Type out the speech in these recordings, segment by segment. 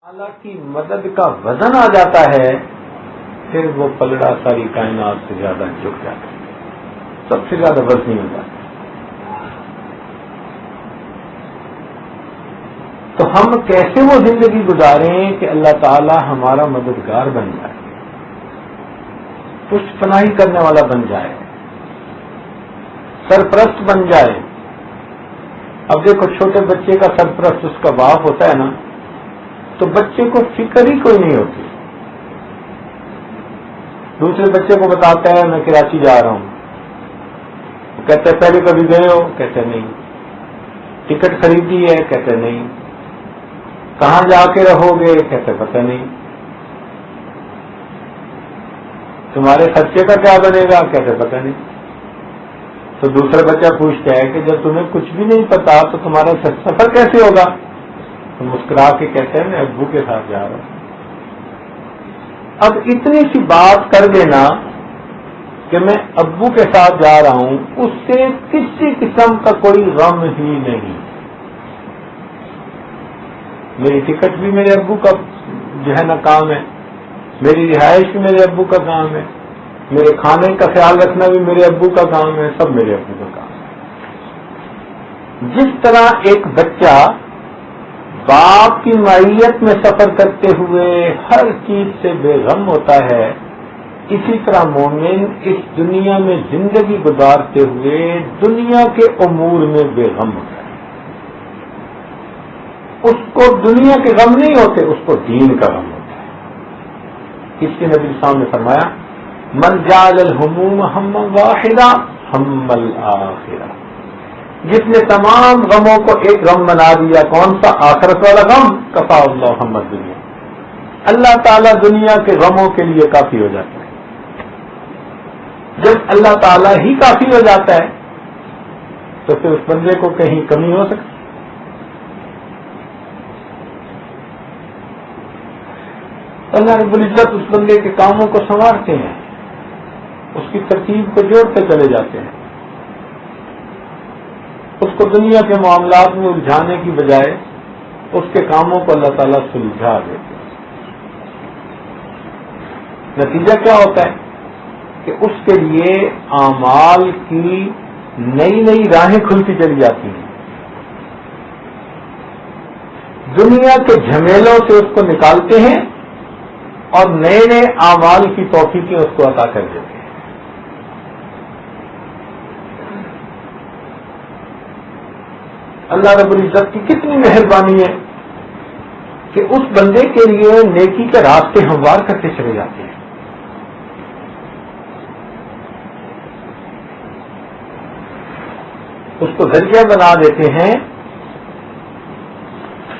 اللہ کی مدد کا وزن آ جاتا ہے پھر وہ پلڑا ساری کائنات سے زیادہ جھک جاتا ہے، سب سے زیادہ وزنی ہوتا ہے۔ تو ہم کیسے وہ زندگی گزاریں کہ اللہ تعالی ہمارا مددگار بن جائے، پشت پناہی کرنے والا بن جائے، سرپرست بن جائے۔ اب دیکھو چھوٹے بچے کا سرپرست اس کا باپ ہوتا ہے نا، تو بچے کو فکر ہی کوئی نہیں ہوتی۔ دوسرے بچے کو بتاتا ہے میں کراچی جا رہا ہوں، کہتے ہیں پہلے کبھی گئے ہو؟ کہتے نہیں۔ ٹکٹ خریدی ہے؟ کہتے نہیں۔ کہاں جا کے رہو گے؟ کہتے پتہ نہیں۔ تمہارے خرچے کا کیا بنے گا؟ کہتے پتہ نہیں۔ تو دوسرا بچہ پوچھتا ہے کہ جب تمہیں کچھ بھی نہیں پتا تو تمہارا سفر کیسے ہوگا؟ تو مسکرا کے کہتے ہیں میں ابو کے ساتھ جا رہا ہوں۔ اب اتنی سی بات کر دینا کہ میں ابو کے ساتھ جا رہا ہوں، اس سے کسی قسم کا کوئی غم ہی نہیں۔ میری ٹکٹ بھی میرے ابو کا جو ہے نا کام ہے، میری رہائش بھی میرے ابو کا کام ہے، میرے کھانے کا خیال رکھنا بھی میرے ابو کا کام ہے، سب میرے ابو کا کام ہے۔ جس طرح ایک بچہ باپ کی معیت میں سفر کرتے ہوئے ہر چیز سے بے غم ہوتا ہے، اسی طرح مومن اس دنیا میں زندگی گزارتے ہوئے دنیا کے امور میں بے غم ہوتا ہے۔ اس کو دنیا کے غم نہیں ہوتے، اس کو دین کا غم ہوتا ہے۔ اس کے نبی صاحب نے فرمایا من جعل الہموم ہما واحدا ہم الآخرہ، جس نے تمام غموں کو ایک غم بنا دیا، کون سا؟ آخرت والا غم، کفا اللہ ہم الدنیا، اللہ تعالیٰ دنیا کے غموں کے لیے کافی ہو جاتا ہے۔ جب اللہ تعالیٰ ہی کافی ہو جاتا ہے تو پھر اس بندے کو کہیں کمی ہو سکتی؟ اللہ رب العزت اس بندے کے کاموں کو سنوارتے ہیں، اس کی ترتیب کو جوڑتے چلے جاتے ہیں، اس کو دنیا کے معاملات میں الجھانے کی بجائے اس کے کاموں کو اللہ تعالیٰ سلجھا دیتے ہیں۔ نتیجہ کیا ہوتا ہے کہ اس کے لیے اعمال کی نئی نئی راہیں کھلتی چلی جاتی ہیں، دنیا کے جھمیلوں سے اس کو نکالتے ہیں اور نئے نئے اعمال کی توفیقیں اس کو عطا کر دیتے ہیں۔ اللہ رب العزت کی کتنی مہربانی ہے کہ اس بندے کے لیے نیکی کے راستے ہموار کرتے چلے جاتے ہیں۔ اس کو ذریعہ بنا دیتے ہیں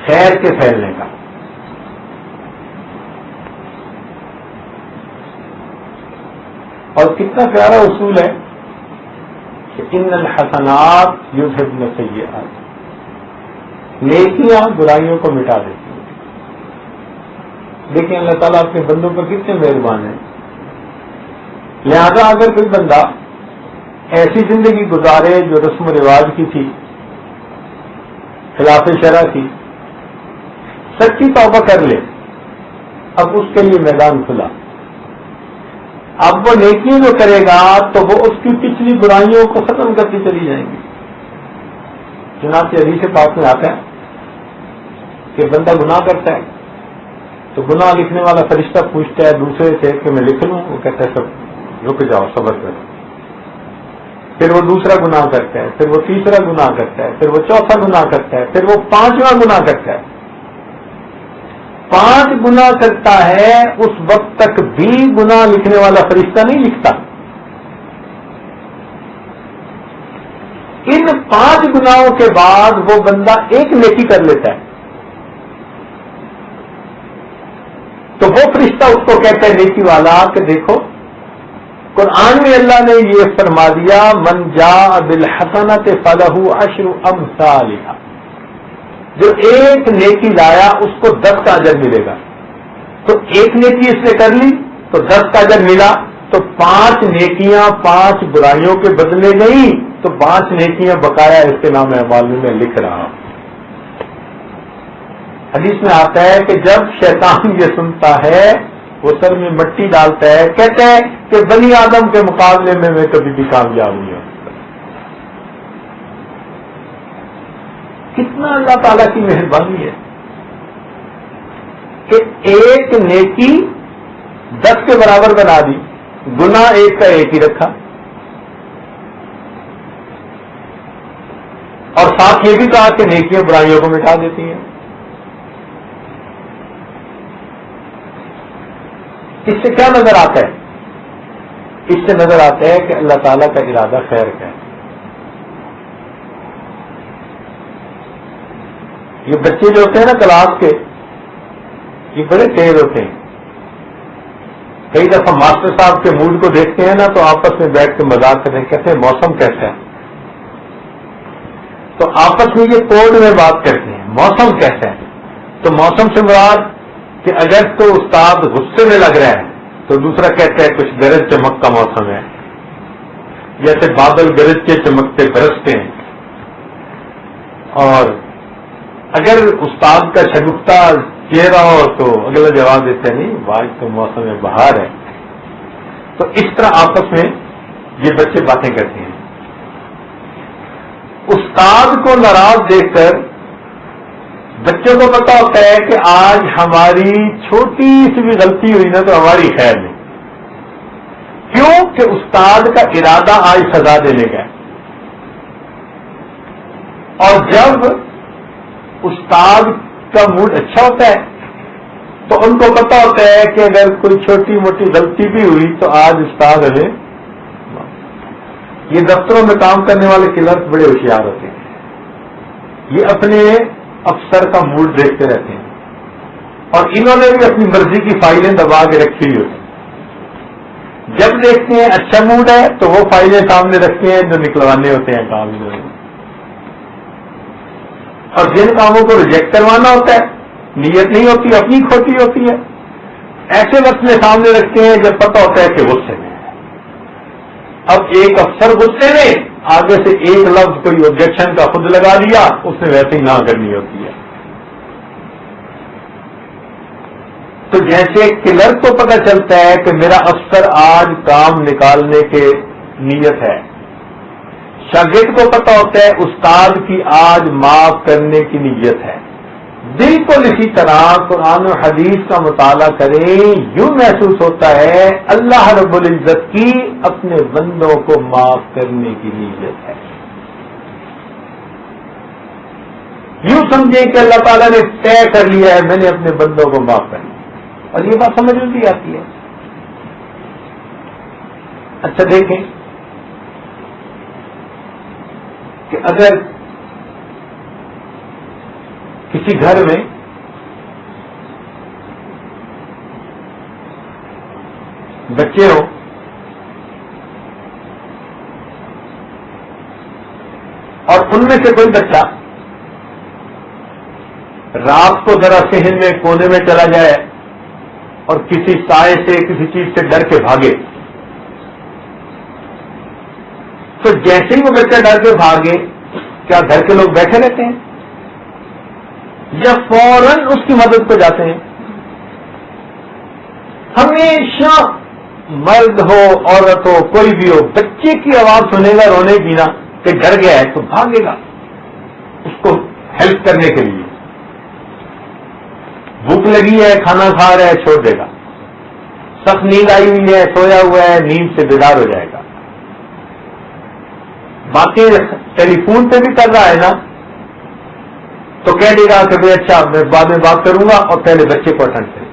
خیر کے پھیلنے کا۔ اور کتنا پیارا اصول ہے کہ ان الحسنات یذھبن السیئات، نیکیاں برائیوں کو مٹا دیتی ہیں۔ دیکھیں اللہ تعالیٰ اپنے بندوں پر کتنے مہربان ہیں۔ لہذا اگر کوئی بندہ ایسی زندگی گزارے جو رسم و رواج کی تھی، خلاف شرع تھی، سچی توبہ کر لے، اب اس کے لیے میدان کھلا۔ اب وہ نیکی جو کرے گا تو وہ اس کی پچھلی برائیوں کو ختم کرتی چلی جائیں گی۔ چنانچہ حدیث پاک میں آتا ہے کہ بندہ گناہ کرتا ہے تو گناہ لکھنے والا فرشتہ پوچھتا ہے دوسرے سے کہ میں لکھ لوں؟ وہ کہتا ہے سب رک جاؤ، صبر کرو۔ پھر وہ دوسرا گناہ کرتا ہے، پھر وہ تیسرا گناہ کرتا ہے، پھر وہ چوتھا گناہ کرتا ہے، پھر وہ پانچواں گناہ کرتا ہے۔ 5 گناہ کرتا ہے، اس وقت تک بھی گناہ لکھنے والا فرشتہ نہیں لکھتا۔ ان 5 گناہوں کے بعد وہ بندہ ایک نیکی کر لیتا ہے تو وہ فرشتہ اس کو کہتا ہے نیکی والا کہ دیکھو قرآن میں اللہ نے یہ فرما دیا من جاء بالحسنۃ فلہ عشر امثالھا، جو ایک نیکی لایا اس کو 10 کا اجر ملے گا۔ تو ایک نیکی اس نے کر لی تو 10 کا اجر ملا، تو 5 نیکیاں 5 برائیوں کے بدلے نہیں، تو 5 نیکیاں بقایا اس کے نام اعمال میں لکھ رہا ہوں۔ حدیث میں آتا ہے کہ جب شیطان یہ سنتا ہے وہ سر میں مٹی ڈالتا ہے، کہتے ہیں کہ بنی آدم کے مقابلے میں کبھی بھی کامیاب نہیں ہوں۔ کتنا اللہ تعالیٰ کی مہربانی ہے کہ ایک نیکی 10 کے برابر بنا دی، گناہ ایک کا ایک ہی رکھا، اور ساتھ یہ بھی کہا کہ نیکیاں برائیوں کو مٹا دیتی ہیں۔ اس سے کیا نظر آتا ہے؟ اس سے نظر آتا ہے کہ اللہ تعالیٰ کا ارادہ خیر کا ہے۔ یہ بچے جو ہوتے ہیں نا کلاس کے، یہ بڑے تیز ہوتے ہیں۔ کئی دفعہ ماسٹر صاحب کے موڈ کو دیکھتے ہیں نا تو آپس میں بیٹھ کے مذاق کرتے ہیں، کہتے ہیں موسم کیسا ہے، تو آپس میں یہ کوڈ میں بات کرتے ہیں موسم کیسا ہے۔ تو موسم سے مراد کہ اگر تو استاد غصے میں لگ رہا ہے تو دوسرا کہتا ہے کچھ گرج چمک کا موسم ہے، جیسے بادل گرج کے چمکتے برستے ہیں، اور اگر استاد کا شگفتہ چہرہ ہو تو اگلا جواب دیتے نہیں آج تو موسم بہار ہے۔ تو اس طرح آپس میں یہ بچے باتیں کرتے ہیں۔ استاد کو ناراض دیکھ کر بچوں کو پتا ہوتا ہے کہ آج ہماری چھوٹی سی بھی غلطی ہوئی نا تو ہماری خیر نہیں، کیوں کہ استاد کا ارادہ آج سزا دینے کا ہے۔ اور جب استاد کا موڈ اچھا ہوتا ہے تو ان کو پتا ہوتا ہے کہ اگر کوئی چھوٹی موٹی غلطی بھی ہوئی تو آج استاد ہمیں، یہ دفتروں میں کام کرنے والے کلرک بڑے ہوشیار ہوتے ہیں، یہ اپنے افسر کا موڈ دیکھتے رہتے ہیں، اور انہوں نے بھی اپنی مرضی کی فائلیں دبا کے رکھی ہوئی ہوتی ہیں۔ جب دیکھتے ہیں اچھا موڈ ہے تو وہ فائلیں سامنے رکھتے ہیں جو نکلوانے ہوتے ہیں کام انہوں نے، اور جن کاموں کو ریجیکٹ کروانا ہوتا ہے نیت نہیں ہوتی، اپنی کھوتی ہوتی ہے، ایسے وقت میں سامنے رکھتے ہیں جب پتہ ہوتا ہے کہ غصے میں ہے۔ اب ایک افسر غصے میں آگے سے ایک لفظ کوئی آبجیکشن کا خود لگا دیا، اس نے ویسے ہی نہ کرنی ہوتی ہے۔ تو جیسے کلرک کو پتہ چلتا ہے کہ میرا افسر آج کام نکالنے کے نیت ہے، شاگرد کو پتہ ہوتا ہے استاد کی آج معاف کرنے کی نیت ہے۔ بالکل اسی طرح قرآن و حدیث کا مطالعہ کریں، یوں محسوس ہوتا ہے اللہ رب العزت کی اپنے بندوں کو معاف کرنے کی نیت ہے۔ یوں سمجھیں کہ اللہ تعالیٰ نے طے کر لیا ہے میں نے اپنے بندوں کو معاف کرنا، اور یہ بات سمجھ میں بھی آتی ہے۔ اچھا دیکھیں کہ اگر کسی گھر میں بچے ہوں اور ان میں سے کوئی بچہ رات کو ذرا صحن میں کونے میں چلا جائے اور کسی سائے سے کسی چیز سے ڈر کے بھاگے، تو جیسے ہی وہ بچہ ڈر کے بھاگے کیا گھر کے لوگ بیٹھے رہتے ہیں یا فوراً اس کی مدد کو جاتے ہیں؟ ہمیشہ مرد ہو عورت ہو کوئی بھی ہو، بچے کی آواز سنے گا رونے کی نا کہ ڈر گیا ہے تو بھاگے گا اس کو ہیلپ کرنے کے لیے۔ بھوک لگی ہے کھانا کھا رہا ہے چھوڑ دے گا، سخت نیند آئی ہوئی ہے سویا ہوا ہے نیند سے بیدار ہو جائے گا، باتیں ٹیلی فون پہ بھی کر رہا ہے نا تو کہہ دے گا کہ بھائی اچھا میں بعد میں بات کروں گا، اور پہلے بچے کو اٹینڈ کریں۔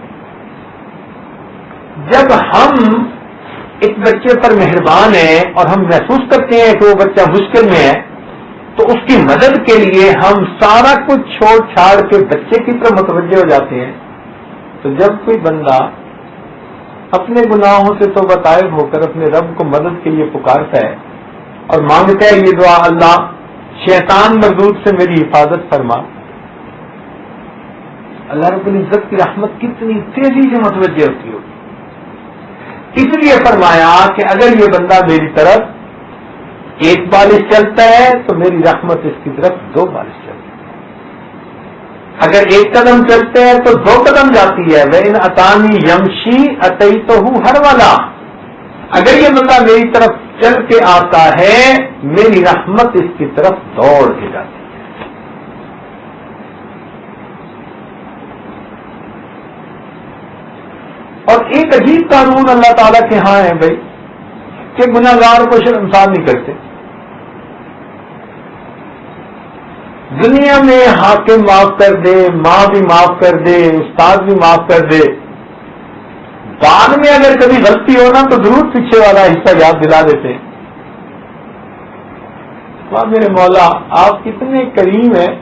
جب ہم ایک بچے پر مہربان ہیں اور ہم محسوس کرتے ہیں کہ وہ بچہ مشکل میں ہے تو اس کی مدد کے لیے ہم سارا کچھ چھوڑ چھاڑ کے بچے کی طرف متوجہ ہو جاتے ہیں۔ تو جب کوئی بندہ اپنے گناہوں سے توبہ طائب ہو کر اپنے رب کو مدد کے لیے پکارتا ہے اور مانگتا ہے یہ دعا اللہ شیطان مردود سے میری حفاظت فرما، اللہ رب العزت کی رحمت کتنی تیزی سے متوجہ ہوتی ہوگی۔ اس لیے فرمایا کہ اگر یہ بندہ میری طرف ایک بالش چلتا ہے تو میری رحمت اس کی طرف 2 بالش چلتی ہے۔ اگر ایک قدم چلتے ہیں تو 2 قدم جاتی ہے. وَإِنْ أَتَانِي يَمْشِي أَتَيْتُهُ هَرْوَلًا. اگر یہ بندہ میری طرف چل کے آتا ہے میری رحمت اس کی طرف دوڑ کے جاتی ہے. اور ایک عجیب قانون اللہ تعالیٰ کے ہاں ہے بھائی کہ گناہگار کو شرمسار نہیں کرتے. دنیا میں حاکم معاف کر دے, ماں بھی معاف کر دے, استاد بھی معاف کر دے, بعد میں اگر کبھی غلطی ہو نا تو ضرور پیچھے والا حصہ یاد دلا دیتے ہیں. تو میرے مولا آپ کتنے کریم ہیں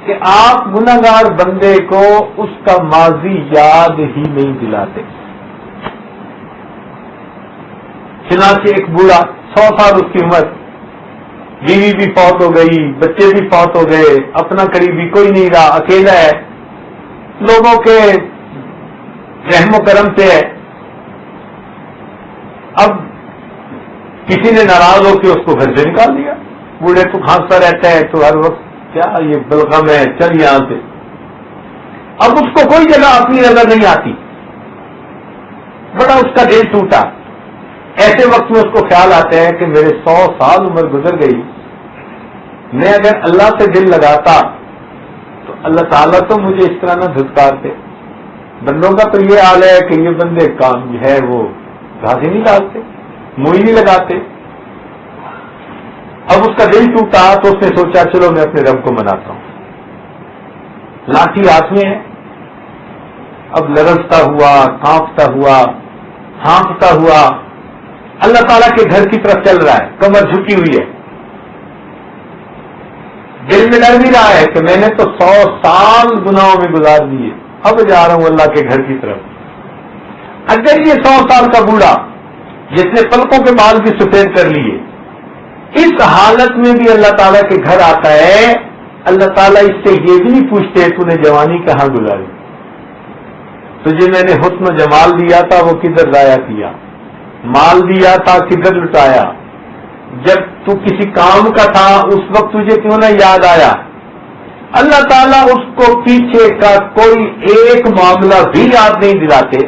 کہ آپ گناہگار بندے کو اس کا ماضی یاد ہی نہیں دلاتے. چنانچہ ایک بوڑھا 100 سال اس کی عمر, بیوی بھی فوت ہو گئی, بچے بھی فوت ہو گئے, اپنا قریبی کوئی نہیں رہا, اکیلا ہے, لوگوں کے رحم و کرم سے ہے. اب کسی نے ناراض ہو کے اس کو گھر سے نکال دیا. بوڑھے تو کھانستا رہتا ہے تو ہر وقت کیا یہ بلغم ہے, چل یہاں سے. اب اس کو کوئی جگہ اپنی نظر نہیں آتی, بڑا اس کا دل ٹوٹا. ایسے وقت میں اس کو خیال آتا ہے کہ میرے 100 سال عمر گزر گئی, میں اگر اللہ سے دل لگاتا تو اللہ تعالیٰ تو مجھے اس طرح نہ دھتکارتے. بندوں کا تو یہ حال ہے کہ یہ بندے کام ہے وہ گھاسی نہیں ڈالتے, موئی نہیں لگاتے. اب اس کا دل ٹوٹا تو اس نے سوچا چلو میں اپنے رب کو مناتا ہوں. لاٹھی ہاتھ میں ہے, اب لرزتا ہوا, کانپتا ہوا, ہانپتا ہوا اللہ تعالیٰ کے گھر کی طرف چل رہا ہے. کمر جھکی ہوئی ہے, دل میں ڈر بھی رہا ہے کہ میں نے تو 100 سال گناہوں میں گزار دیے, اب جا رہا ہوں اللہ کے گھر کی طرف. اگر یہ 100 سال کا بوڑھا جس نے پلکوں کے بال بھی سفید کر لیے اس حالت میں بھی اللہ تعالیٰ کے گھر آتا ہے, اللہ تعالیٰ اس سے یہ بھی نہیں پوچھتے تو نے جوانی کہاں گزاری, تجھے میں نے حسن و جمال دیا تھا وہ کدھر ضائع کیا, مال دیا تھا کدھر لٹایا, جب تو کسی کام کا تھا اس وقت تجھے کیوں نہ یاد آیا. اللہ تعالیٰ اس کو پیچھے کا کوئی ایک معاملہ بھی یاد نہیں دلاتے.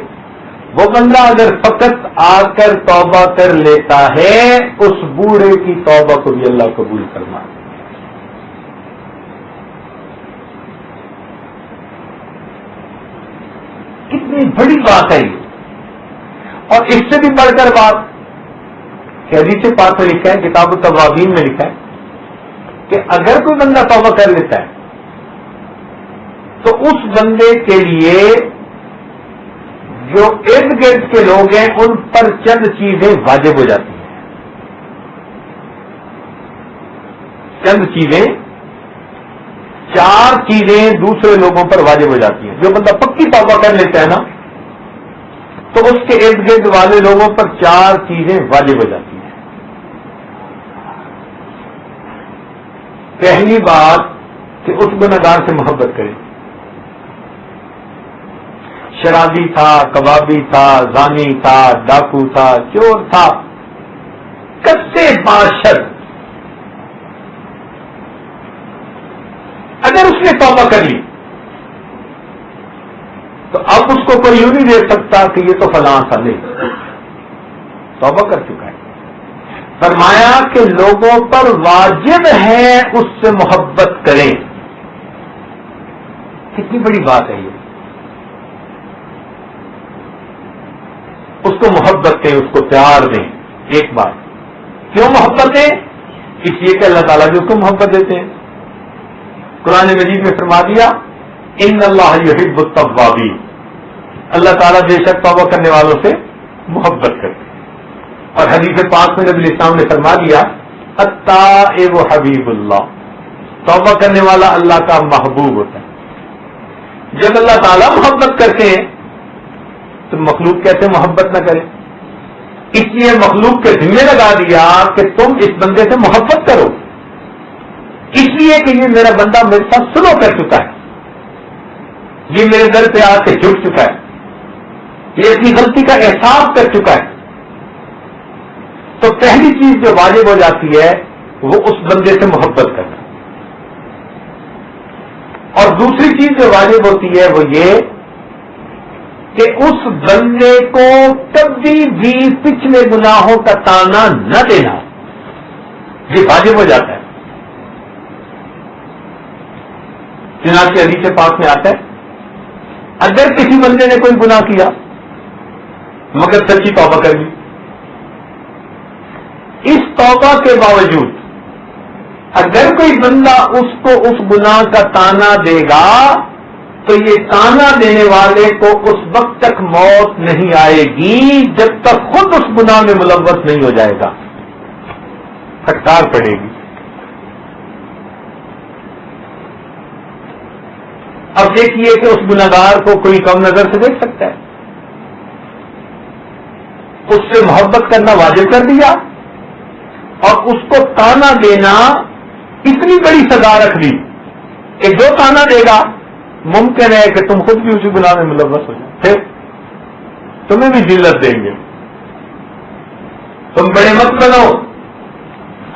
وہ بندہ اگر فقط آ کر توبہ کر لیتا ہے اس بوڑھے کی توبہ کو بھی اللہ قبول فرمائے. کتنی بڑی بات ہے یہ. اور اس سے بھی بڑھ کر بات کہ حدیث پاک میں لکھا ہے, کتاب التوابین میں لکھا ہے کہ اگر کوئی بندہ توبہ کر لیتا ہے تو اس بندے کے لیے جو ارد گرد کے لوگ ہیں ان پر چند چیزیں واجب ہو جاتی ہیں. چند چیزیں, 4 چیزیں دوسرے لوگوں پر واجب ہو جاتی ہیں. جو بندہ پکی توبہ کر لیتا ہے نا تو اس کے ارد گرد والے لوگوں پر 4 چیزیں واجب ہو جاتی ہیں. پہلی بات کہ اس گنہگار سے محبت کریں. شرابی تھا, کبابی تھا, زانی تھا, ڈاکو تھا, چور تھا, کسے باشد, اگر اس نے توبہ کر لی تو اب اس کو کوئی یوں نہیں دے سکتا کہ یہ تو فلاں سا نہیں, توبہ کر چکا ہے. فرمایا کہ لوگوں پر واجب ہے اس سے محبت کریں. کتنی بڑی بات ہے یہ. اس کو محبت دیں, اس کو پیار دیں. ایک بات, کیوں محبت دیں؟ اس لیے کہ اللہ تعالیٰ بھی اس کو محبت دیتے ہیں. قرآن مجید میں فرما دیا ان اللہ یحب التوابین, اللہ تعالیٰ بے شک توبہ کرنے والوں سے محبت کرتے ہیں. اور حدیث پاک میں نبی اسلام نے فرما دیا التائب حبیب اللہ, توبہ کرنے والا اللہ کا محبوب ہوتا ہے. جب اللہ تعالیٰ محبت کرتے ہیں تو مخلوق کیسے محبت نہ کرے؟ اس لیے مخلوق کے ذمہ لگا دیا کہ تم اس بندے سے محبت کرو, اس لیے کہ یہ میرا بندہ میرے ساتھ سلو کر چکا ہے, یہ میرے در پہ آ کے جھک چکا ہے, یہ اپنی غلطی کا احساس کر چکا ہے. تو پہلی چیز جو واجب ہو جاتی ہے وہ اس بندے سے محبت کرنا. اور دوسری چیز جو واجب ہوتی ہے وہ یہ کہ اس بندے کو کبھی بھی پچھلے گناہوں کا تانا نہ دینا، یہ واجب ہو جاتا ہے۔ چنانچہ حدیث پاک میں آتا ہے اگر کسی بندے نے کوئی گناہ کیا مگر سچی توبہ کر لی، اس توبہ کے باوجود اگر کوئی بندہ اس کو اس گناہ کا تانا دے گا تو یہ تانا دینے والے کو اس وقت تک موت نہیں آئے گی جب تک خود اس گناہ میں ملوث نہیں ہو جائے گا، پھٹکار پڑے گی۔ اب دیکھیے کہ اس گناہگار کو کوئی کم نظر سے دیکھ سکتا ہے، اس سے محبت کرنا واجب کر دیا اور اس کو تانا دینا اتنی بڑی سزا رکھ دی کہ جو تانا دے گا ممکن ہے کہ تم خود بھی اسی گناہ میں ملوث ہو جاؤ، پھر تمہیں بھی ذلت دیں گے، تم بڑے مت بنو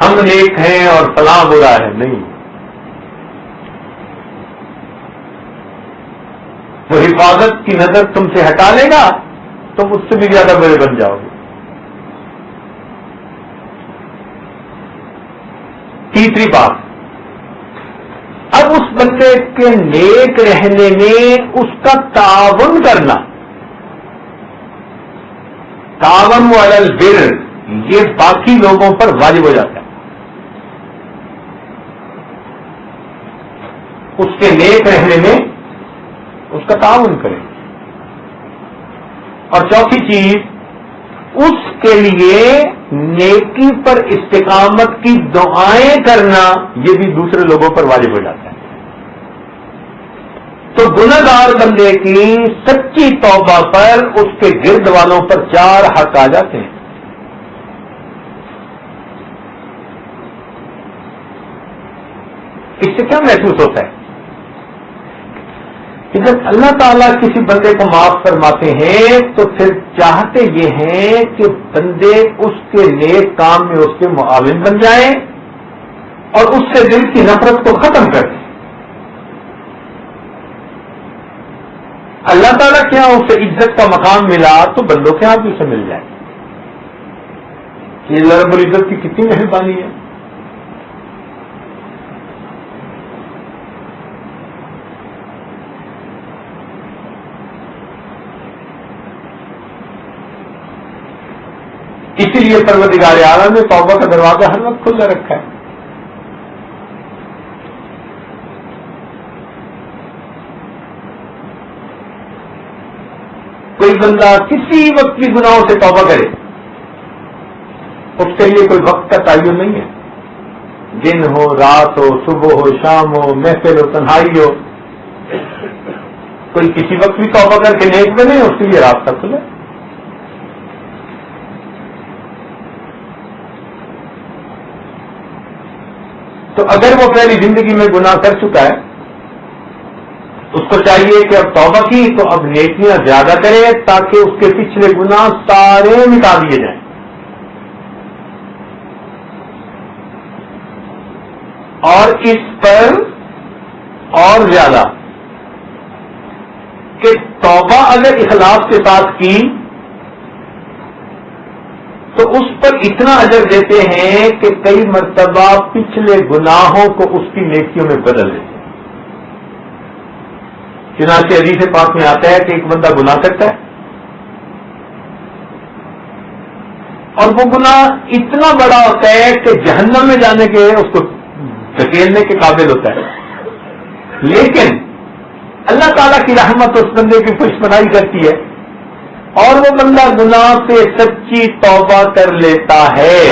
ہم نیک ہیں اور فلاں برا ہے، نہیں، وہ حفاظت کی نظر تم سے ہٹا لے گا، تم اس سے بھی زیادہ بڑے بن جاؤ گے۔ تیسری بات، اب اس بندے کے نیک رہنے میں اس کا تعاون کرنا، تعاون علی البر، یہ باقی لوگوں پر واجب ہو جاتا ہے، اس کے نیک رہنے میں اس کا تعاون کرے۔ اور چوتھی چیز، اس کے لیے نیکی پر استقامت کی دعائیں کرنا، یہ بھی دوسرے لوگوں پر واجب ہو جاتا ہے۔ تو گنہگار بندے کی سچی توبہ پر اس کے گرد والوں پر 4 حق آ جاتے ہیں۔ اس سے کیا محسوس ہوتا ہے کہ جب اللہ تعالیٰ کسی بندے کو معاف فرماتے ہیں تو پھر چاہتے یہ ہیں کہ بندے اس کے نیک کام میں اس کے معاون بن جائیں اور اس سے دل کی نفرت کو ختم کر دیں۔ اللہ تعالیٰ کے یہاں اسے عزت کا مقام ملا تو بندوں کے یہاں بھی اسے مل جائے۔ یہ رب العزت کی کتنی مہربانی ہے۔ اسی لیے پروردگار عالم نے توبہ کا دروازہ ہر وقت کھلا رکھا ہے۔ کوئی بندہ کسی وقت بھی گناہوں سے توبہ کرے، اس کے لیے کوئی وقت کا تعین نہیں ہے، دن ہو، رات ہو، صبح ہو، شام ہو، محفل ہو، تنہائی ہو، کوئی کسی وقت بھی توبہ کر کے نیک بنے، اس کے لیے راستہ کھلا۔ تو اگر وہ پہلی زندگی میں گناہ کر چکا ہے، اس کو چاہیے کہ اب توبہ کی تو اب نیکیاں زیادہ کرے تاکہ اس کے پچھلے گناہ سارے مٹا دیے جائیں۔ اور اس پر اور زیادہ کہ توبہ اگر اخلاص کے ساتھ کی تو اس پر اتنا اجر دیتے ہیں کہ کئی مرتبہ پچھلے گناہوں کو اس کی نیکیوں میں بدل دیتے ہیں۔ چنانچہ حدیث پاک میں آتا ہے کہ ایک بندہ گناہ کرتا ہے اور وہ گناہ اتنا بڑا ہوتا ہے کہ جہنم میں جانے کے اس کو دھکیلنے کے قابل ہوتا ہے، لیکن اللہ تعالیٰ کی رحمت اس بندے کی خوشبنائی کرتی ہے اور وہ بندہ گناہ سے سچی توبہ کر لیتا ہے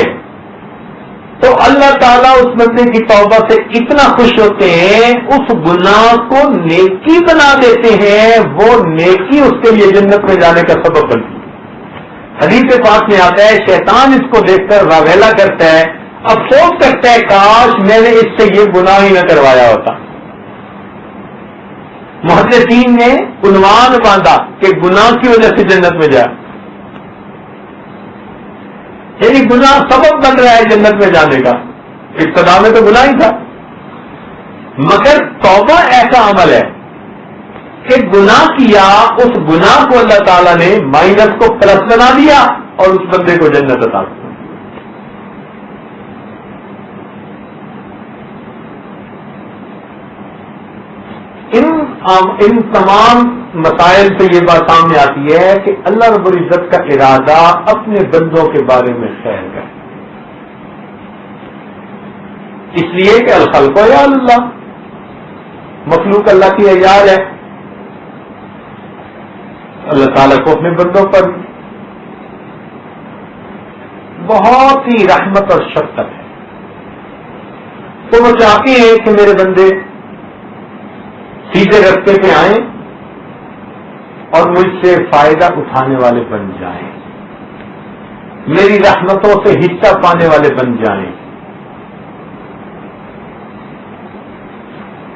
تو اللہ تعالیٰ اس بندے کی توبہ سے اتنا خوش ہوتے ہیں، اس گناہ کو نیکی بنا دیتے ہیں، وہ نیکی اس کے لیے جنت میں جانے کا سبب بنتی ہے۔ حدیث پاک میں آتا ہے شیطان اس کو دیکھ کر راویلا کرتا ہے، افسوس کرتا ہے کاش میں نے اس سے یہ گناہ ہی نہ کروایا ہوتا۔ محدثین نے عنوان باندھا کہ گناہ کی وجہ سے جنت میں جائے، یعنی گناہ سبب بن رہا ہے جنت میں جانے کا، ابتدا میں تو گناہ ہی تھا، مگر توبہ ایسا عمل ہے کہ گناہ کیا، اس گناہ کو اللہ تعالیٰ نے مائنس کو پلس بنا دیا اور اس بندے کو جنت عطا کی۔ ان تمام مسائل سے یہ بات سامنے آتی ہے کہ اللہ رب العزت کا ارادہ اپنے بندوں کے بارے میں خیر ہے، اس لیے کہ الخلق عیال اللہ، مخلوق اللہ کی عیال ہے، اللہ تعالیٰ کو اپنے بندوں پر بہت ہی رحمت اور شفقت ہے، تو وہ چاہتے ہیں کہ میرے بندے سیدھے رستے پہ آئیں اور مجھ سے فائدہ اٹھانے والے بن جائیں، میری رحمتوں سے حصہ پانے والے بن جائیں۔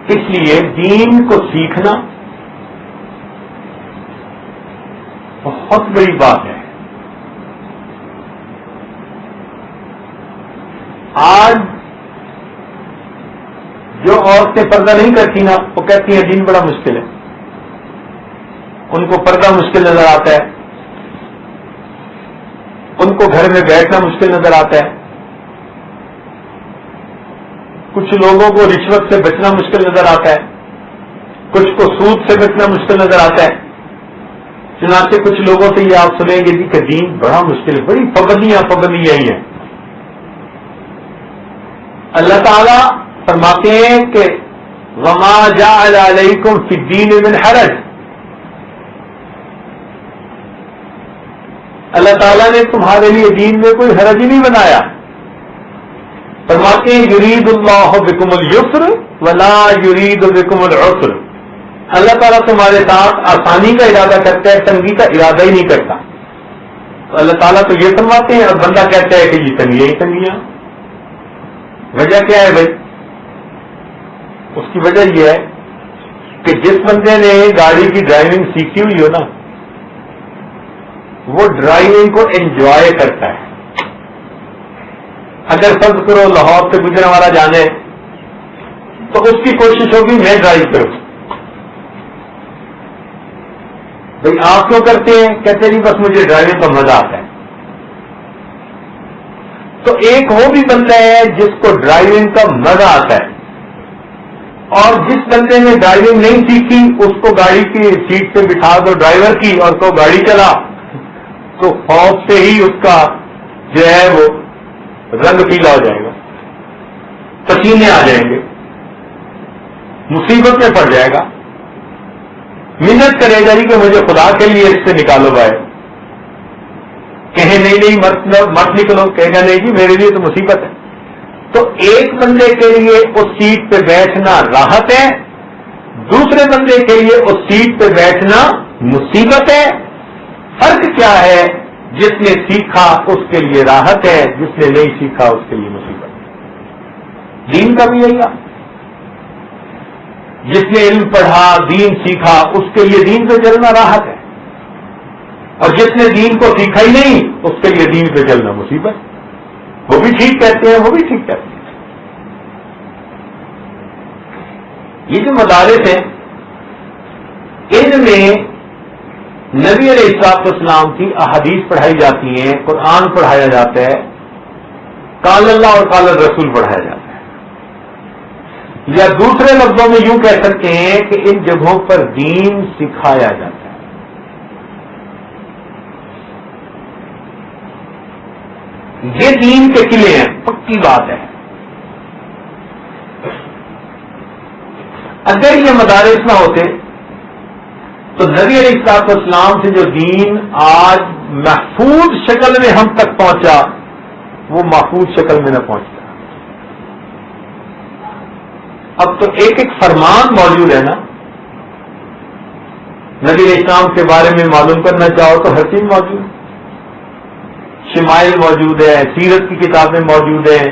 اس لیے دین کو سیکھنا بہت بڑی بات ہے۔ آج جو عورتیں پردہ نہیں کرتی نا، وہ کہتی ہیں دین بڑا مشکل ہے، ان کو پردہ مشکل نظر آتا ہے، ان کو گھر میں بیٹھنا مشکل نظر آتا ہے، کچھ لوگوں کو رشوت سے بچنا مشکل نظر آتا ہے، کچھ کو سود سے بچنا مشکل نظر آتا ہے۔ چنانچہ کچھ لوگوں سے یہ آپ سنیں گے کہ دین بڑا مشکل ہے، بڑی پابندیاں ہی ہیں۔ اللہ تعالیٰ فرماتے ہیں کہ وما جعل علیکم فی الدین من حرج، اللہ تعالیٰ نے تمہارے لیے دین میں کوئی حرج ہی نہیں بنایا۔ فرماتے ہیں یرید اللہ بکم اليسر ولا یرید بکم العسر، اللہ تعالیٰ تمہارے ساتھ آسانی کا ارادہ کرتا ہے، تنگی کا ارادہ ہی نہیں کرتا۔ تو اللہ تعالیٰ تو یہ فرماتے ہیں اور بندہ کہتا ہے کہ یہ تنگیاں ہی تنگیاں۔ وجہ کیا ہے بھائی؟ اس کی وجہ یہ ہے کہ جس بندے نے گاڑی کی ڈرائیونگ سیکھی ہوئی ہو نا، وہ ڈرائیونگ کو انجوائے کرتا ہے۔ اگر فرض کرو لاہور سے گجرا والا جانے تو اس کی کوشش ہوگی میں ڈرائیو کروں۔ بھائی آپ کیوں کرتے ہیں؟ کہتے نہیں بس مجھے ڈرائیونگ کا مزہ آتا ہے۔ تو ایک وہ بھی بندہ ہے جس کو ڈرائیونگ کا مزہ آتا ہے، اور جس بندے نے ڈرائیونگ نہیں سیکھی اس کو گاڑی کی سیٹ پہ بٹھا دو ڈرائیور کی اور تو گاڑی چلا تو خوف سے ہی اس کا جو ہے وہ رنگ پیلا ہو جائے گا، پسینے آ جائیں گے، مصیبت میں پڑ جائے گا، محنت کرے گا کہ مجھے خدا کے لیے اس سے نکالو بھائی، کہیں نہیں مت نکلو، کہے گا نہیں جی میرے لیے تو مصیبت ہے۔ تو ایک بندے کے لیے اس سیٹ پہ بیٹھنا راحت ہے، دوسرے بندے کے لیے اس سیٹ پہ بیٹھنا مصیبت ہے۔ فرق کیا ہے؟ جس نے سیکھا اس کے لیے راحت ہے، جس نے نہیں سیکھا اس کے لیے مصیبت ہے۔ دین کا بھی یہی ہے، جس نے علم پڑھا دین سیکھا اس کے لیے دین پہ چلنا راحت ہے، اور جس نے دین کو سیکھا ہی نہیں اس کے لیے دین پہ چلنا مصیبت۔ وہ بھی ٹھیک کہتے ہیں، وہ بھی ٹھیک کہتے ہیں۔ یہ جو مدارس ہیں ان میں نبی علیہ السلام کی احادیث پڑھائی جاتی ہیں، قرآن پڑھایا جاتا ہے، قال اللہ اور قال الرسول پڑھایا جاتا ہے، یا دوسرے لفظوں میں یوں کہہ سکتے ہیں کہ ان جگہوں پر دین سکھایا جاتا ہے۔ یہ دین کے قلعے ہیں، پکی بات ہے۔ اگر یہ مدارس نہ ہوتے تو نبی علیہ السلام سے جو دین آج محفوظ شکل میں ہم تک پہنچا وہ محفوظ شکل میں نہ پہنچتا۔ اب تو ایک ایک فرمان موجود ہے نا، نبی علیہ السلام کے بارے میں معلوم کرنا چاہو تو ہر چیز موجود ہے، شمائل موجود ہے، سیرت کی کتابیں موجود ہیں،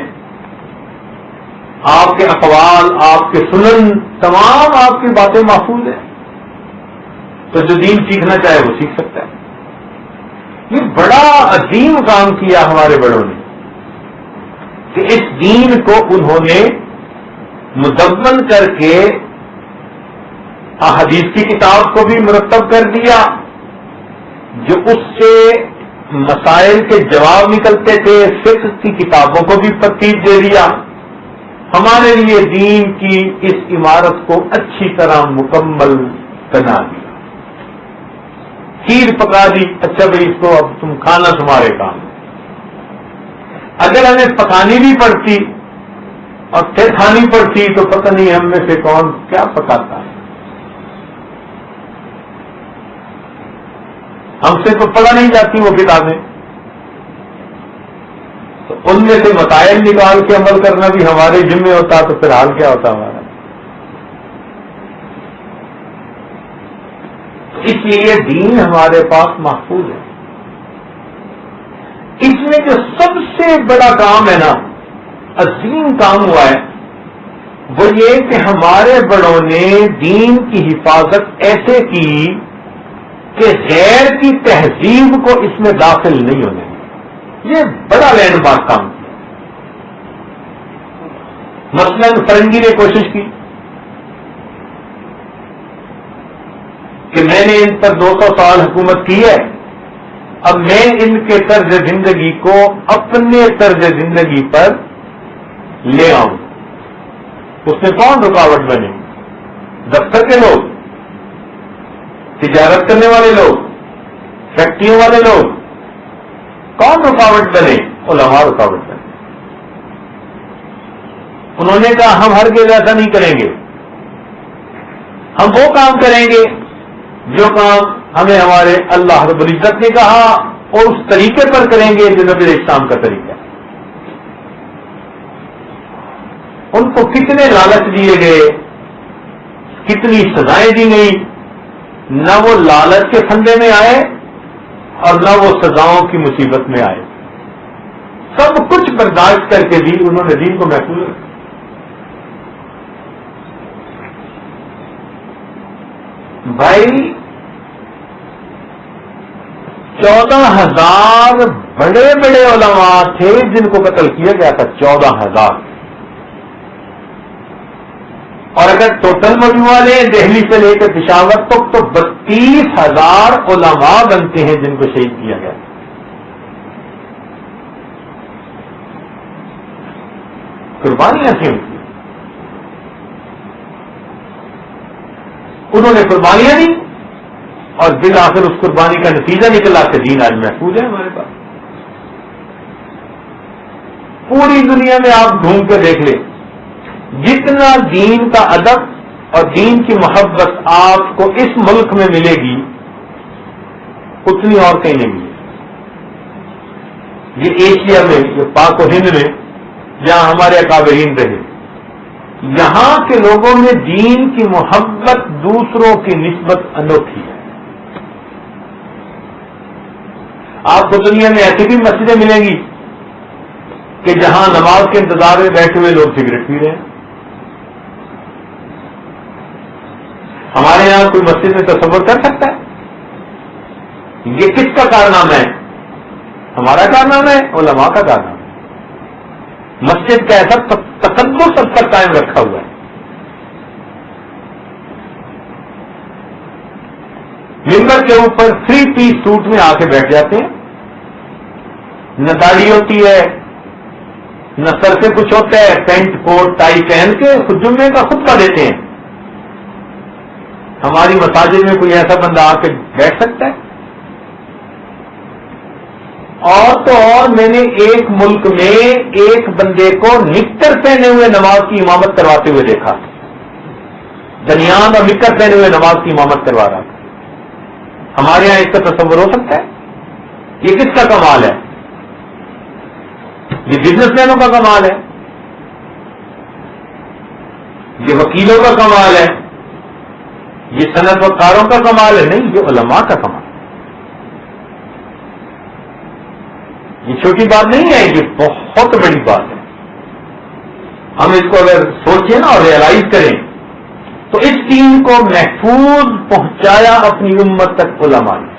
آپ کے اقوال، آپ کے سنن، تمام آپ کی باتیں محفوظ ہیں۔ تو جو دین سیکھنا چاہے وہ سیکھ سکتا ہے۔ یہ بڑا عظیم کام کیا ہمارے بڑوں نے کہ اس دین کو انہوں نے مدون کر کے احادیث کی کتاب کو بھی مرتب کر دیا، جو اس سے مسائل کے جواب نکلتے تھے، فقہ کی کتابوں کو بھی ترتیب دے دیا. ہمارے لیے دین کی اس عمارت کو اچھی طرح مکمل بنا دیا. کھیر پکا دی، اچھا بھائی اس کو اب تم کھانا تمہارے کام. اگر ہمیں پکانی بھی پڑتی اور پھر کھانی پڑتی تو پتہ نہیں ہم میں سے کون کیا پکاتا ہے. ہم سے تو پڑھا نہیں جاتی وہ کتابیں، تو ان میں سے مسائل نکال کے عمل کرنا بھی ہمارے ذمہ ہوتا تو پھر حال کیا ہوتا ہمارا. اس لیے دین ہمارے پاس محفوظ ہے. اس میں جو سب سے بڑا کام ہے نا، عظیم کام ہوا ہے، وہ یہ کہ ہمارے بڑوں نے دین کی حفاظت ایسے کی کہ غیر کی تہذیب کو اس میں داخل نہیں ہونے دیا. یہ بڑا لینڈ مارک کام کیا. مثلاً فرنگی نے کوشش کی کہ میں نے ان پر 200 سال حکومت کی ہے، اب میں ان کے طرز زندگی کو اپنے طرز زندگی پر لے آؤں. اس میں کون رکاوٹ بنے؟ دفتر کے لوگ، تجارت کرنے والے لوگ، فیکٹریوں والے لوگ. کون رکاوٹ بنے؟ علماء رکاوٹ بنے. انہوں نے کہا ہم ہرگز ایسا نہیں کریں گے، ہم وہ کام کریں گے جو کام ہمیں ہمارے اللہ رب العزت نے کہا، اور اس طریقے پر کریں گے جو نبی اسلام کا طریقہ. ان کو کتنے لالچ دیے گئے، کتنی سزائیں دی گئی، نہ وہ لالچ کے پھندے میں آئے اور نہ وہ سزاؤں کی مصیبت میں آئے. سب کچھ برداشت کر کے بھی انہوں نے دین کو محفوظ رکھا. بھائی 14,000 بڑے بڑے علماء تھے جن کو قتل کیا گیا تھا. 14,000. اور اگر ٹوٹل مجموعہ لیں دہلی سے لے کر پشاور تک تو 32,000 علماء بنتے ہیں جن کو شہید کیا گیا. قربانیاں تھیں ان کی. انہوں نے قربانیاں دی اور بالآخر اس قربانی کا نتیجہ نکلا کہ دین آج محفوظ ہے ہمارے پاس. پوری دنیا میں آپ ڈھونڈ کے دیکھ لیں، جتنا دین کا ادب اور دین کی محبت آپ کو اس ملک میں ملے گی اتنی اور کہیں نہیں ملے. یہ ایشیا میں، یہ پاک و ہند میں جہاں ہمارے اکابرین رہے، یہاں کے لوگوں میں دین کی محبت دوسروں کی نسبت انوکھی ہے. آپ کو دنیا میں ایسی بھی مسجدیں ملیں گی کہ جہاں نماز کے انتظار میں بیٹھے ہوئے لوگ سگریٹ پی رہے ہیں. ہمارے یہاں کوئی مسجد میں تصور کر سکتا ہے؟ یہ کس کا کارنامہ ہے؟ ہمارا کارنامہ ہے؟ علماء کا کارنامہ ہے. مسجد کا ایسا تقدس سب تک قائم رکھا ہوا ہے. ممبر کے اوپر 3 پیس سوٹ میں آ کے بیٹھ جاتے ہیں، نہ داڑھی ہوتی ہے نہ سر سے کچھ ہوتا ہے، پینٹ کوٹ ٹائی پہن کے خود جمعے کا خطبہ دیتے ہیں. ہماری مساجد میں کوئی ایسا بندہ آ کے بیٹھ سکتا ہے؟ اور تو اور میں نے ایک ملک میں ایک بندے کو نکر پہنے ہوئے نماز کی امامت کرواتے ہوئے دیکھا. بنیان اور نکر پہنے ہوئے نماز کی امامت کروا رہا تھا. ہمارے یہاں اس کا تصور ہو سکتا ہے؟ یہ کس کا کمال ہے؟ یہ بزنس مینوں کا کمال ہے، یہ وکیلوں کا کمال ہے، یہ صنعت کاروں کا کمال ہے؟ نہیں، یہ علماء کا کمال ہے. یہ چھوٹی بات نہیں ہے، یہ بہت بڑی بات ہے. ہم اس کو اگر سوچیں نا اور ریئلائز کریں تو اس دین کو محفوظ پہنچایا اپنی امت تک علماء نے.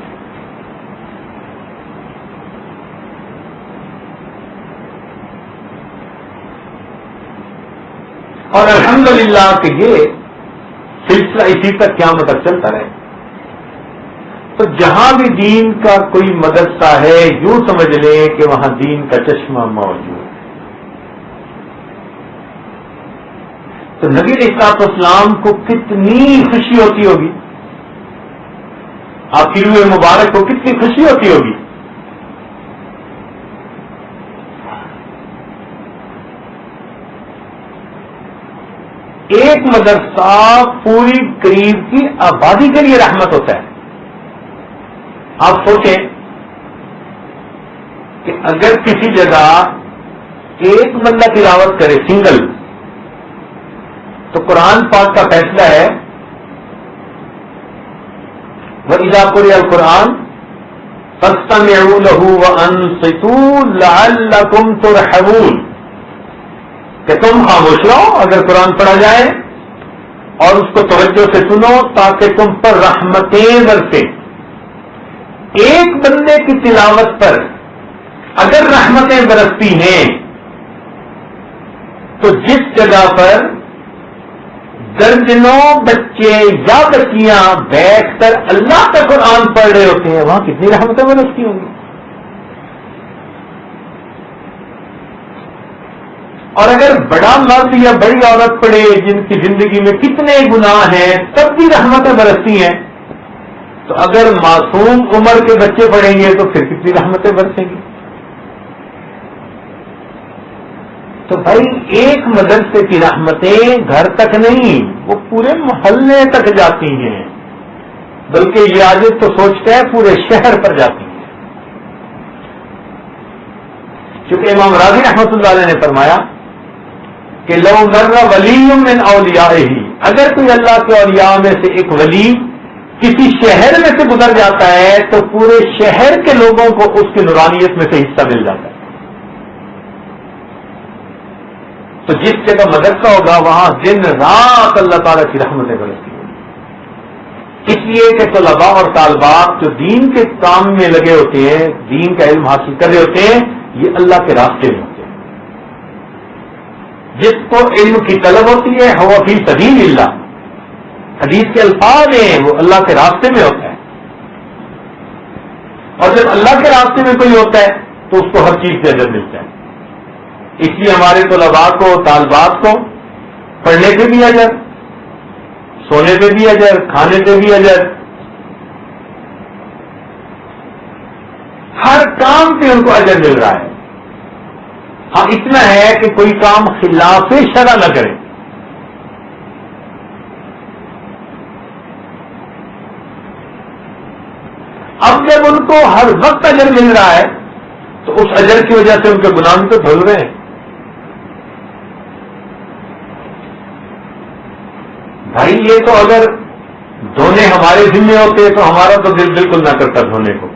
اور الحمدللہ کہ یہ سلسلہ اسی تک قیامت تک چلتا رہے. تو جہاں بھی دین کا کوئی مدرسہ ہے یوں سمجھ لیں کہ وہاں دین کا چشمہ موجود ہے. تو نبی علیہ السلام کو کتنی خوشی ہوتی ہوگی، آپ کی روح مبارک کو کتنی خوشی ہوتی ہوگی. ایک مدرسہ پوری قریب کی آبادی کے لیے رحمت ہوتا ہے. آپ سوچیں کہ اگر کسی جگہ ایک بندہ تلاوت کرے سنگل، تو قرآن پاک کا فیصلہ ہے وَإِذَا قُرِئَ الْقُرْآنُ فَاسْتَمِعُوا لَهُ وَأَنصِتُوا لَعَلَّكُمْ تُرْحَمُونَ کہ تم خاموش رہو اگر قرآن پڑھا جائے اور اس کو توجہ سے سنو تاکہ تم پر رحمتیں برسیں. ایک بندے کی تلاوت پر اگر رحمتیں برستی ہیں تو جس جگہ پر درجنوں بچے یا بچیاں بیٹھ کر اللہ کا قرآن پڑھ رہے ہوتے ہیں وہاں کتنی رحمتیں برستی ہوں گی. اور اگر بڑا مرد یا بڑی عورت پڑھے جن کی زندگی میں کتنے گناہ ہیں تب بھی رحمتیں برستی ہیں، تو اگر معصوم عمر کے بچے پڑھیں گے تو پھر کتنی رحمتیں برسیں گی. تو بھائی ایک مدرسے کی رحمتیں گھر تک نہیں، وہ پورے محلے تک جاتی ہیں، بلکہ یہ آج تو سوچتے ہیں پورے شہر پر جاتی ہیں. چونکہ امام راضی رحمۃ اللہ علیہ نے فرمایا کہ لو مر ولی من اولیائہ، اگر کوئی اللہ کے اولیاء میں سے ایک ولی کسی شہر میں سے گزر جاتا ہے تو پورے شہر کے لوگوں کو اس کی نورانیت میں سے حصہ مل جاتا ہے. تو جس جگہ مدرسہ ہوگا وہاں دن رات اللہ تعالیٰ کی رحمتیں برستی ہیں. اس لیے کہ طلباء اور طالبات جو دین کے کام میں لگے ہوتے ہیں، دین کا علم حاصل کر رہے ہوتے ہیں، یہ اللہ کے راستے میں ہوتے ہیں. جس کو علم کی طلب ہوتی ہے ہوا فی سبیل اللہ، حدیث کے الفاظ ہیں، وہ اللہ کے راستے میں ہوتا ہے. اور جب اللہ کے راستے میں کوئی ہوتا ہے تو اس کو ہر چیز سے اجر ملتا ہے. اس لیے ہمارے طلباء کو، طالبات کو پڑھنے پہ بھی اجر، سونے پہ بھی اجر، کھانے پہ بھی اجر، ہر کام پہ ان کو اجر مل رہا ہے. ہاں اتنا ہے کہ کوئی کام خلاف شرع نہ کرے. اب جب ان کو ہر وقت اجر مل رہا ہے تو اس اجر کی وجہ سے ان کے گناہ بھی تو دھل رہے ہیں. بھائی یہ تو اگر دھونے ہمارے ذمے ہوتے تو ہمارا تو دل بالکل نہ کرتا دھونے کو،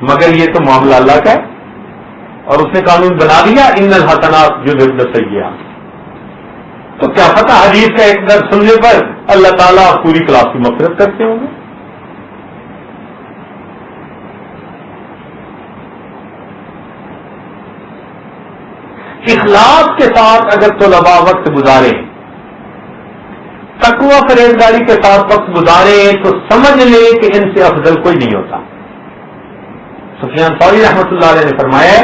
مگر یہ تو معاملہ اللہ کا ہے اور اس نے قانون بنا دیا ان الحسنات یذھبن السیئات. تو کیا پتہ حدیث کا ایک درس سننے پر اللہ تعالیٰ پوری کلاس کی مغفرت کرتے ہوں گے. اخلاص کے ساتھ اگر طلباء وقت گزارے، تقوی پرہیزگاری کے ساتھ وقت گزارے تو سمجھ لے کہ ان سے افضل کوئی نہیں ہوتا. سفیان ثوری رحمۃ اللہ علیہ نے فرمایا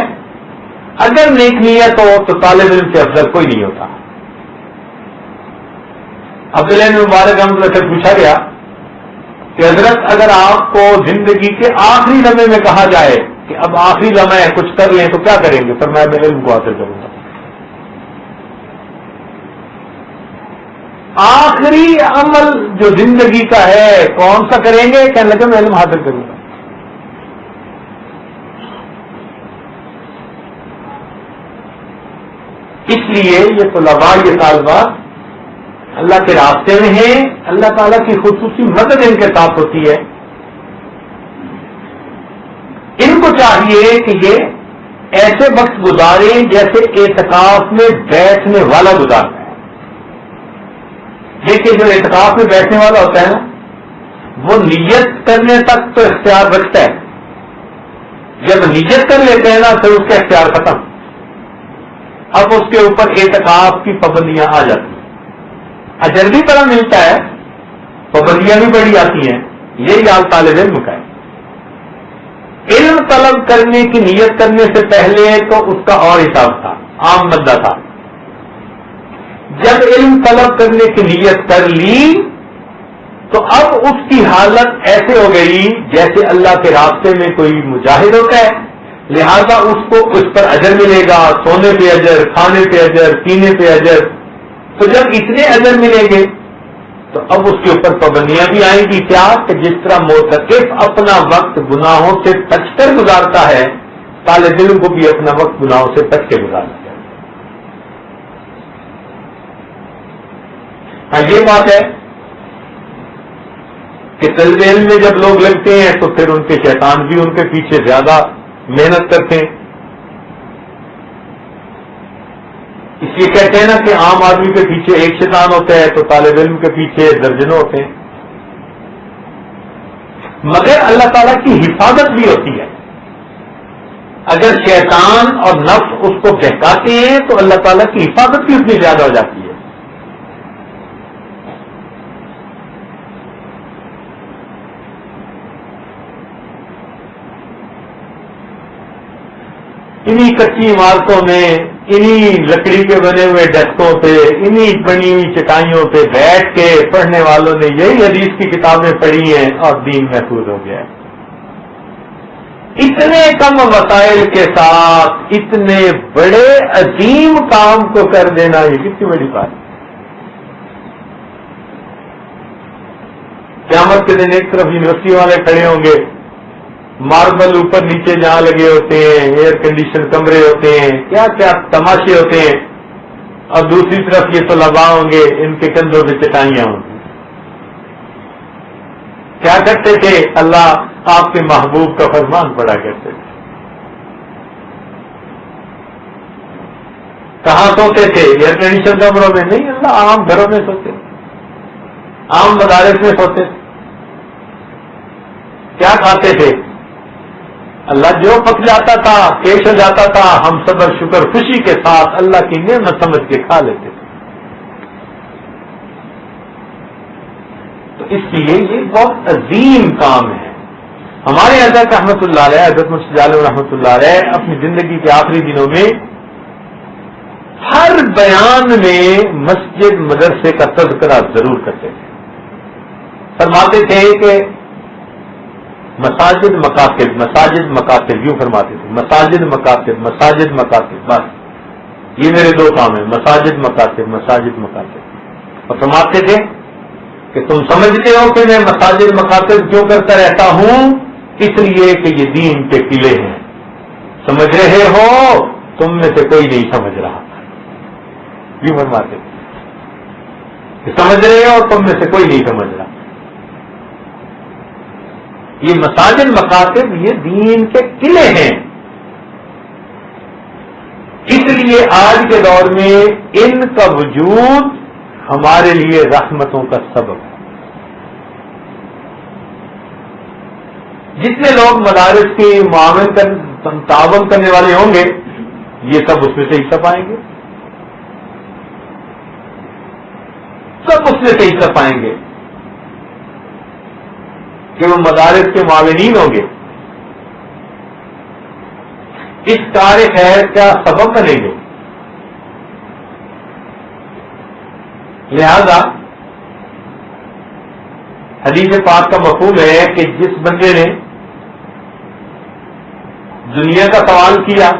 اگر نیک نیت ہو تو طالب علم سے افضل کوئی نہیں ہوتا. عبداللہ بن مبارک رحمۃ اللہ سے پوچھا گیا کہ حضرت اگر آپ کو زندگی کے آخری لمحے میں کہا جائے کہ اب آخری لمحہ ہے کچھ کر لیں تو کیا کریں گے؟ فرمایا میں علم کو حاصل کروں گا. آخری عمل جو زندگی کا ہے کون سا کریں گے؟ کہنے لگے میں علم حاصل کروں گا. اس لیے یہ طلباء، یہ طالبات اللہ کے راستے میں ہیں، اللہ تعالیٰ کی خصوصی مدد ان کے ساتھ ہوتی ہے. ان کو چاہیے کہ یہ ایسے وقت گزاریں جیسے اعتکاف میں بیٹھنے والا گزارتا ہے. دیکھیے جو اعتکاف میں بیٹھنے والا ہوتا ہے نا، وہ نیت کرنے تک تو اختیار رکھتا ہے، جب نیت کر لیتے ہیں نا تو اس کا اختیار ختم. اب اس کے اوپر اعتکاف کی پابندیاں آ جاتی ہیں، اجر بھی بڑا ملتا ہے، پابندیاں بھی بڑی آتی ہیں. یہی حال طالب علم کا ہے. علم طلب کرنے کی نیت کرنے سے پہلے تو اس کا اور حساب تھا، عام بندہ تھا. جب علم طلب کرنے کی نیت کر لی تو اب اس کی حالت ایسے ہو گئی جیسے اللہ کے راستے میں کوئی مجاہد ہوتا ہے، لہذا اس پر اجر ملے گا، سونے پہ اجر، کھانے پہ اجر، پینے پہ اجر. تو جب اتنے اجر ملیں گے تو اب اس کے اوپر پابندیاں بھی آئیں گی. کیا کہ جس طرح معتکف اپنا وقت گناہوں سے بچ کر گزارتا ہے، طالب علم کو بھی اپنا وقت گناہوں سے بچ کے گزارنا چاہیے. ہاں یہ بات ہے کہ طالب علم میں جب لوگ لگتے ہیں تو پھر ان کے شیطان بھی ان کے پیچھے زیادہ محنت کرتے ہیں. اس لیے کہتے ہیں نا کہ عام آدمی کے پیچھے ایک شیطان ہوتا ہے تو طالب علم کے پیچھے درجنوں ہوتے ہیں. مگر اللہ تعالیٰ کی حفاظت بھی ہوتی ہے. اگر شیطان اور نفس اس کو بہکاتے ہیں تو اللہ تعالیٰ کی حفاظت بھی اتنی زیادہ ہو جاتی ہے. انہی کچی عمارتوں میں، انہی لکڑی کے بنے ہوئے ڈسکوں پہ، انہی بنی ہوئی چٹائیوں پہ بیٹھ کے پڑھنے والوں نے یہی حدیث کی کتابیں پڑھی ہیں اور دین محفوظ ہو گیا ہے. اتنے کم وسائل کے ساتھ اتنے بڑے عظیم کام کو کر دینا یہ کتنی بڑی بات ہے. قیامت کے دن ایک طرف یونیورسٹی والے کھڑے ہوں گے، ماربل اوپر نیچے جہاں لگے ہوتے ہیں، ایئر کنڈیشن کمرے ہوتے ہیں، کیا کیا تماشے ہوتے ہیں، اور دوسری طرف یہ طلباء ہوں گے، ان کے کندھوں پہ چٹائیاں ہوں گی. کیا کرتے تھے؟ اللہ آپ کے محبوب کا فرمان پڑھا کرتے تھے. کہاں سوتے تھے؟ ایئر کنڈیشن کمروں میں نہیں، اللہ عام گھروں میں سوتے، عام مدارس میں سوتے تھے. کیا کھاتے تھے؟ اللہ جو پک جاتا تھا، پیش ہو جاتا تھا، ہم صبر شکر خوشی کے ساتھ اللہ کی نعمت سمجھ کے کھا لیتے تھے. تو اس لیے یہ بہت عظیم کام ہے. ہمارے حضرت رحمۃ اللہ علیہ، حضرت مرشد عالم رحمۃ اللہ علیہ اپنی زندگی کے آخری دنوں میں ہر بیان میں مسجد مدرسے کا تذکرہ ضرور کرتے تھے. فرماتے تھے کہ مساجد مکاتب، مساجد مکاتب، یوں فرماتے تھے، مساجد مکاتب، مساجد مکاتب، بس یہ میرے دو کام ہیں، مساجد مکاتب، مساجد مکاتب. اور فرماتے تھے کہ تم سمجھتے ہو کہ میں مساجد مکاتب کیوں کرتا رہتا ہوں؟ اس لیے کہ یہ دین کے قلعے ہیں. سمجھ رہے ہو؟ تم میں سے کوئی نہیں سمجھ رہا. یوں فرماتے تھے کہ سمجھ رہے ہو، تم میں سے کوئی نہیں سمجھ رہا. یہ مساجد مکاتب یہ دین کے قلعے ہیں. اس لیے آج کے دور میں ان کا وجود ہمارے لیے رحمتوں کا سبب ہے. جتنے لوگ مدارس کی تعاون کرنے والے ہوں گے یہ سب اس میں سے حصہ پائیں گے، سب اس میں سے حصہ پائیں گے کہ وہ مدارس کے معاونین ہوں گے، اس کار خیر کا سبب بنیں گے. لہذا حدیث پاک کا مفہوم ہے کہ جس بندے نے دنیا کا سوال کیا،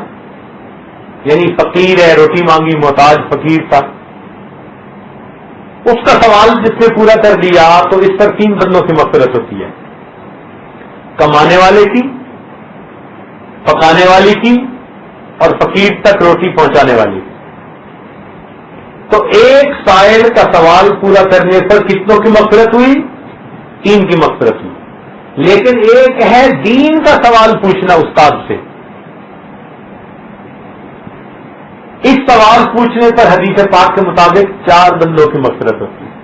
یعنی فقیر ہے، روٹی مانگی، محتاج فقیر تھا، اس کا سوال جس نے پورا کر دیا تو اس پر تین بندوں کی مغفرت ہوتی ہے، کمانے والے کی، پکانے والی کی، اور فقیر تک روٹی پہنچانے والی. تو ایک سائل کا سوال پورا کرنے پر کتنوں کی مغفرت ہوئی؟ تین کی مغفرت ہوئی. لیکن ایک ہے دین کا سوال پوچھنا استاد سے. اس سوال پوچھنے پر حدیث پاک کے مطابق 4 بندوں کی مغفرت ہوتی ہے.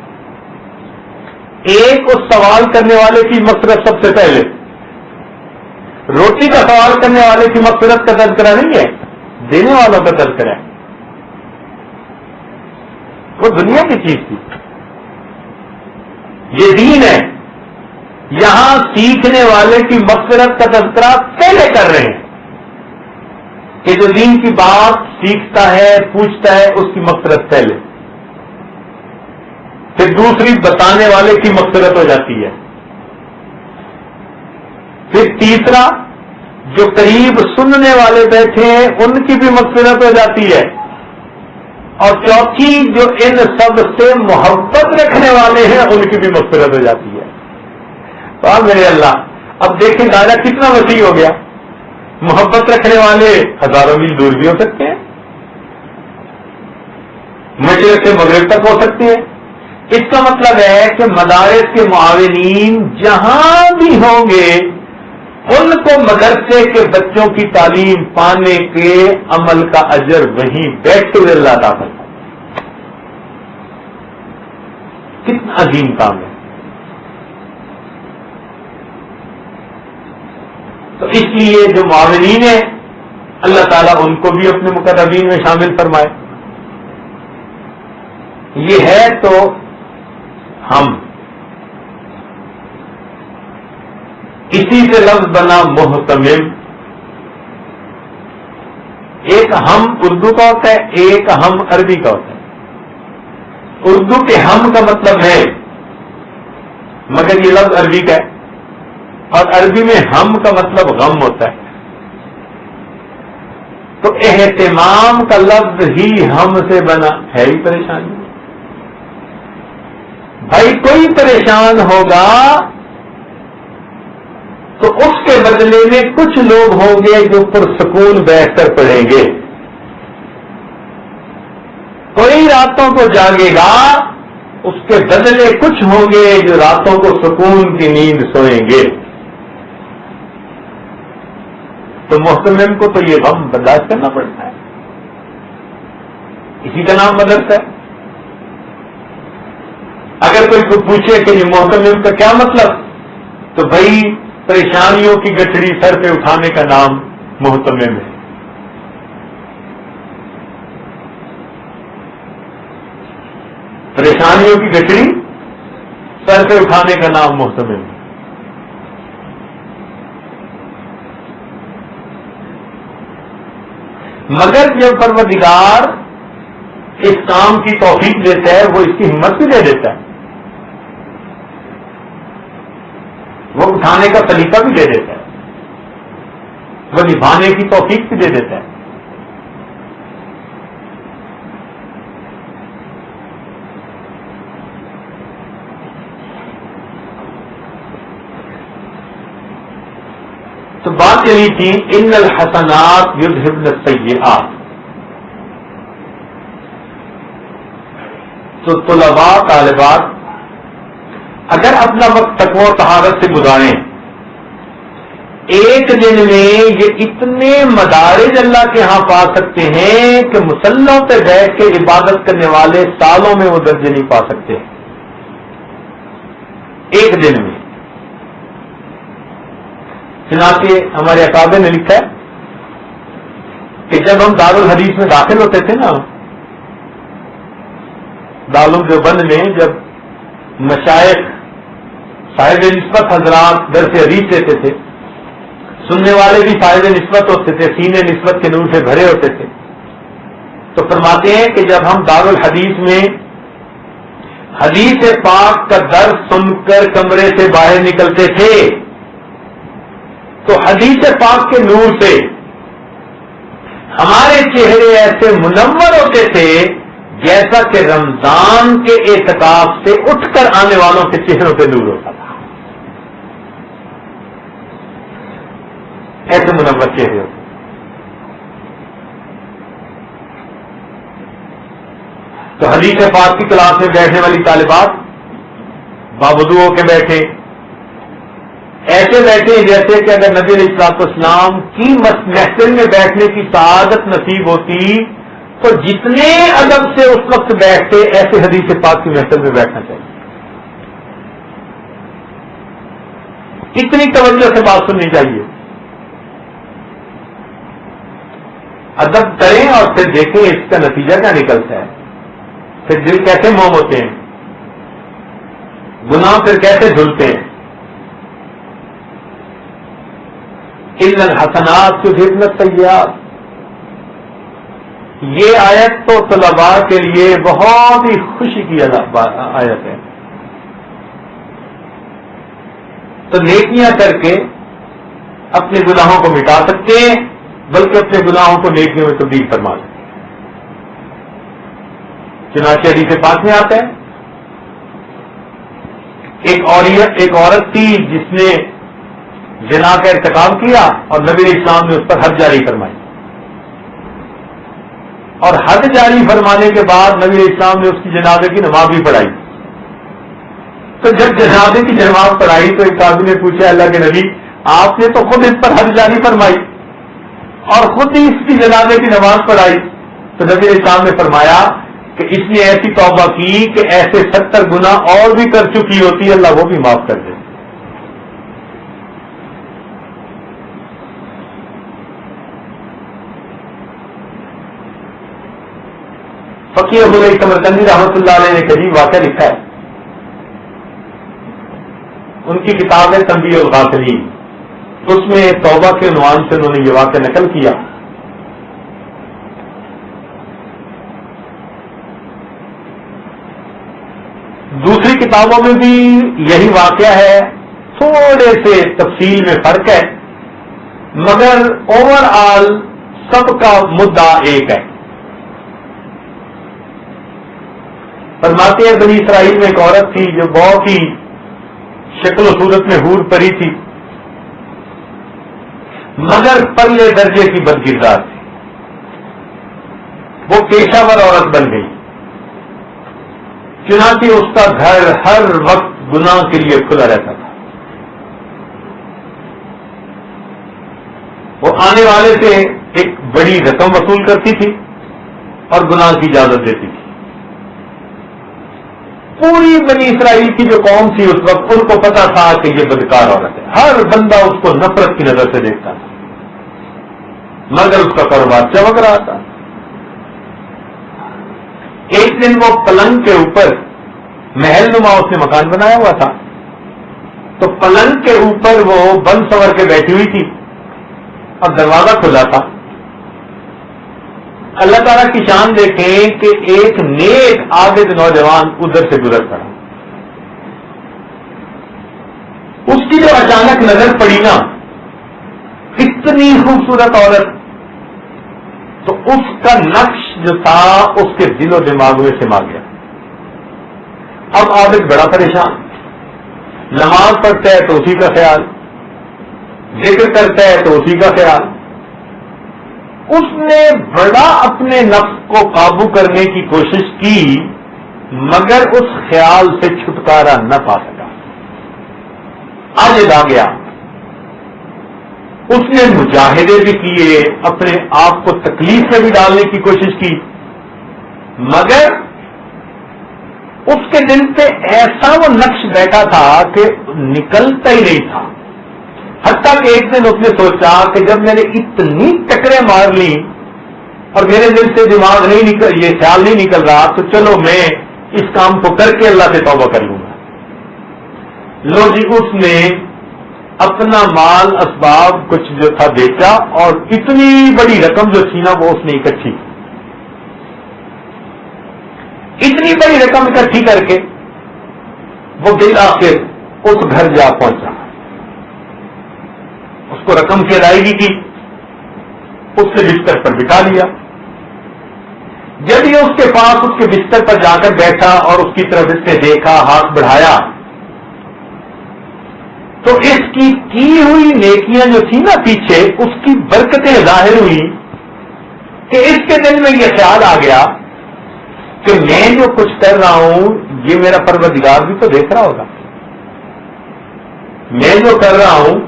ایک اس سوال کرنے والے کی مغفرت سب سے پہلے، روٹی کا سوال کرنے والے کی مغفرت کا تذکرہ نہیں ہے، دینے والوں کا تذکرہ ہے. وہ دنیا کی چیز تھی. یہ دین ہے. یہاں سیکھنے والے کی مغفرت کا تذکرہ پہلے کر رہے ہیں کہ جو دین کی بات سیکھتا ہے پوچھتا ہے اس کی مغفرت پہلے، پھر دوسری بتانے والے کی مغفرت ہو جاتی ہے، پھر تیسرا جو قریب سننے والے بیٹھے ہیں ان کی بھی مغفرت ہو جاتی ہے، اور چوتھی جو ان سب سے محبت رکھنے والے ہیں ان کی بھی مغفرت ہو جاتی ہے. تو اب میرے اللہ اب دیکھیں دائرہ کتنا وسیع ہو گیا. محبت رکھنے والے ہزاروں میل دور بھی ہو سکتے ہیں، مشرق سے مغرب تک ہو سکتے ہیں. اس کا مطلب ہے کہ مدارس کے معاونین جہاں بھی ہوں گے ان کو مدرسے کے بچوں کی تعلیم پانے کے عمل کا اجر وہیں بیٹھتے ہوئے اللہ عطا کرتا ہے. کتنا عظیم کام ہے. تو اس لیے جو معاونین ہیں اللہ تعالیٰ ان کو بھی اپنے مقربین میں شامل فرمائے. یہ ہے تو ہم، اسی سے لفظ بنا محتمم. ایک ہم اردو کا ہوتا ہے، ایک ہم عربی کا ہوتا ہے. اردو کے ہم کا مطلب ہے، مگر یہ لفظ عربی کا ہے، اور عربی میں ہم کا مطلب غم ہوتا ہے. تو اہتمام کا لفظ ہی ہم سے بنا ہے ہی پریشانی. بھائی کوئی پریشان ہوگا تو اس کے بدلے میں کچھ لوگ ہوں گے جو پرسکون بیٹھ کر پڑھیں گے. کوئی راتوں کو جاگے گا اس کے بدلے کچھ ہوں گے جو راتوں کو سکون کی نیند سوئیں گے. تو محتمم کو تو یہ غم برداشت کرنا پڑتا ہے. اسی کا نام مدرسہ ہے. اگر کوئی کو پوچھے کہ یہ محتمم کا کیا مطلب، تو بھائی پریشانیوں کی گٹھڑی سر پہ اٹھانے کا نام محتمم ہے. پریشانیوں کی گٹھڑی سر پہ اٹھانے کا نام محتمم ہے. مگر جب پروردگار اس کام کی توفیق دیتا ہے وہ اس کی ہمت بھی دے دیتا ہے، وہ اٹھانے کا طریقہ بھی دے دیتا ہے، وہ نبھانے کی توفیق بھی دے دیتا ہے. تو بات یہی تھی ان الحسنات یذہبن السیئات. تو طلباء طالبات اگر اپنا وقت تقوی و طہارت سے گزاریں، ایک دن میں یہ اتنے مدارج اللہ کے ہاں پا سکتے ہیں کہ مصلوں پہ بیٹھ کے عبادت کرنے والے سالوں میں وہ درجے نہیں پا سکتے. ایک دن میں. چنانچہ ہمارے اکابر نے لکھا ہے کہ جب ہم دارالحدیث میں داخل ہوتے تھے نا، دارالدیوبند میں جب مشائخ صاحب نسبت حضرات درس حدیث لیتے تھے، سننے والے بھی صاحب نسبت ہوتے تھے، سینے نسبت کے نور سے بھرے ہوتے تھے، تو فرماتے ہیں کہ جب ہم دارالحدیث میں حدیث پاک کا درس سن کر کمرے سے باہر نکلتے تھے تو حدیث پاک کے نور سے ہمارے چہرے ایسے منور ہوتے تھے جیسا کہ رمضان کے اعتکاف سے اٹھ کر آنے والوں کے چہروں پہ نور ہوتا تھا. ایسے منور چہرے ہوتے. تو حدیث پاک کی کلاس میں بیٹھنے والی طالبات باوضو ہو کے بیٹھے، ایسے بیٹھے جیسے کہ اگر نبی علیہ الصلوۃ والسلام کی محفل میں بیٹھنے کی سعادت نصیب ہوتی تو جتنے ادب سے اس وقت بیٹھتے ایسے حدیث پاک کی محفل میں بیٹھنا چاہیے. کتنی توجہ سے بات سننی چاہیے. ادب کریں اور پھر دیکھیں اس کا نتیجہ کیا نکلتا ہے. پھر دل کیسے موم ہوتے ہیں، گناہ پھر کیسے دھلتے ہیں. ان الحسنات یذہبن السیئات، یہ آیت تو طلباء کے لیے بہت ہی خوشی کی آیت ہے. تو نیکیاں کر کے اپنے گناہوں کو مٹا سکتے ہیں، بلکہ اپنے گناہوں کو نیکیوں میں تبدیل فرما سکتے ہیں. چنانچہ حدیث پاک میں آتا ہے ایک عورت تھی جس نے زنا کا ارتکاب کیا اور نبی اسلام نے اس پر حد جاری فرمائی، اور حد جاری فرمانے کے بعد نبی اسلام نے اس کی جنازے کی نماز بھی پڑھائی. تو جب جنازے کی نماز پڑھائی تو ایک آدمی نے پوچھا اللہ کے نبی آپ نے تو خود اس پر حد جاری فرمائی اور خود ہی اس کی جنازے کی نماز پڑھائی. تو نبی اسلام نے فرمایا کہ اس نے ایسی توبہ کی کہ ایسے 70 گناہ اور بھی کر چکی ہوتی، اللہ وہ بھی معاف کر دے. فقی ابوالعلی سمرقندی رحمۃ اللہ علیہ نے ایک عجیب واقعہ لکھا ہے. ان کی کتاب ہے تنبیہ الغافلین، اس میں توبہ کے عنوان سے انہوں نے یہ واقعہ نقل کیا. دوسری کتابوں میں بھی یہی واقعہ ہے، تھوڑے سے تفصیل میں فرق ہے، مگر اوور آل سب کا مدعا ایک ہے. فرماتے ہیں بنی اسرائیل میں ایک عورت تھی جو بہت ہی شکل و صورت میں حور پری تھی، مگر پرلے درجے کی بدکردار تھی. وہ پیشہ ور عورت بن گئی، چنانچہ اس کا گھر ہر وقت گناہ کے لیے کھلا رہتا تھا. وہ آنے والے سے ایک بڑی رقم وصول کرتی تھی اور گناہ کی اجازت دیتی تھی. پوری بنی اسرائیل کی جو قوم تھی اس وقت ان کو پتا تھا کہ یہ بدکار عورت ہے، ہر بندہ اس کو نفرت کی نظر سے دیکھتا تھا، مگر اس کا کاروبار چمک رہا تھا. ایک دن وہ پلنگ کے اوپر، محل نما اس نے مکان بنایا ہوا تھا، تو پلنگ کے اوپر وہ بند سنور کے بیٹھی ہوئی تھی اور دروازہ کھلا تھا. اللہ تعالیٰ کی شان دیکھیں کہ ایک نیک عابد نوجوان ادھر سے گزر پڑا. اس کی جو اچانک نظر پڑی نا، اتنی خوبصورت عورت، تو اس کا نقش جو تھا اس کے دل و دماغ میں سما گیا. اب عابد بڑا پریشان، نماز پڑھتا ہے تو اسی کا خیال، ذکر کرتا ہے تو اسی کا خیال. اس نے بڑا اپنے نفس کو قابو کرنے کی کوشش کی، مگر اس خیال سے چھٹکارا نہ پا سکا. عاجز آ گیا. اس نے مجاہدے بھی کیے، اپنے آپ کو تکلیف میں بھی ڈالنے کی کوشش کی، مگر اس کے دل پہ ایسا وہ نقش بیٹھا تھا کہ نکلتا ہی نہیں تھا. حتیٰ کہ ایک دن اس نے سوچا کہ جب میں نے اتنی ٹکریں مار لی اور میرے دل سے دماغ نہیں نکل، یہ خیال نہیں نکل رہا، تو چلو میں اس کام کو کر کے اللہ سے توبہ کر لوں گا. لو جی، اس نے اپنا مال اسباب کچھ جو تھا بیچا اور اتنی بڑی رقم جو تھی نا وہ اس نے اکٹھی، اتنی بڑی رقم اکٹھی کر کے وہ بالآخر اس گھر جا پہنچا. اس کو رقم کی ادائیگی کی، اس نے بستر پر بٹھا لیا. جب یہ اس کے پاس اس کے بستر پر جا کر بیٹھا اور اس کی طرف اس نے دیکھا، ہاتھ بڑھایا، تو اس کی ہوئی نیکیاں جو تھی نا پیچھے، اس کی برکتیں ظاہر ہوئی کہ اس کے دل میں یہ خیال آ گیا کہ میں جو کچھ کر رہا ہوں یہ میرا پروردگار بھی تو دیکھ رہا ہوگا. میں جو کر رہا ہوں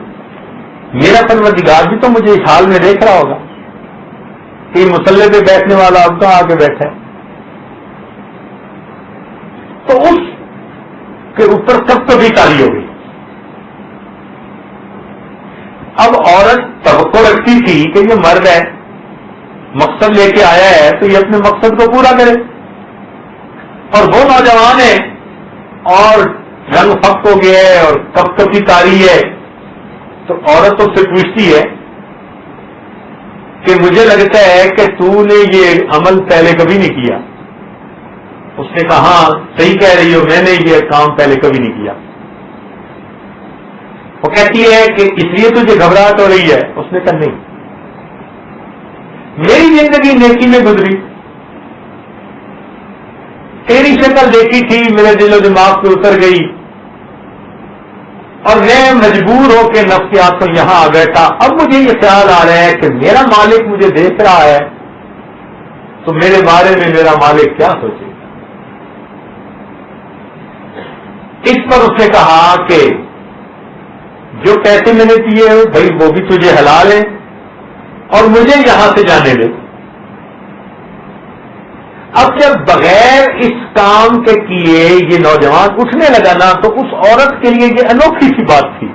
میرا پروردگار بھی تو مجھے اس حال میں دیکھ رہا ہوگا کہ مصلی پہ بیٹھنے والا اب کہاں آگے بیٹھا ہے. تو اس کے اوپر سب کو بھی تالی ہو گئی. اب عورت توقع رکھتی تھی کہ یہ مرد ہے، مقصد لے کے آیا ہے تو یہ اپنے مقصد کو پورا کرے. اور وہ نوجوان ہے اور رنگ فک ہو گیا ہے اور کپ کپی کاری ہے، تو عورت اس سے پوچھتی ہے کہ مجھے لگتا ہے کہ تو نے یہ عمل پہلے کبھی نہیں کیا. اس نے کہا ہاں صحیح کہہ رہی ہو، میں نے یہ کام پہلے کبھی نہیں کیا. وہ کہتی ہے کہ اس لیے تجھے گھبراہٹ ہو رہی ہے. اس نے کہا نہیں، میری زندگی نیکی میں گزری، تیری شکل دیکھی تھی میرے دل و دماغ پہ اتر گئی، اور میں مجبور ہو کے نفسیات کو یہاں آ بیٹھا. اب مجھے یہ خیال آ رہا ہے کہ میرا مالک مجھے دیکھ رہا ہے تو میرے بارے میں میرا مالک کیا سوچے. اس پر اس نے کہا کہ جو پیسے میں نے دیے بھائی وہ بھی تجھے حلال ہے اور مجھے یہاں سے جانے دے. اب جب بغیر اس کام کے کیے یہ نوجوان اٹھنے لگا نا تو اس عورت کے لیے یہ انوکھی سی بات تھی.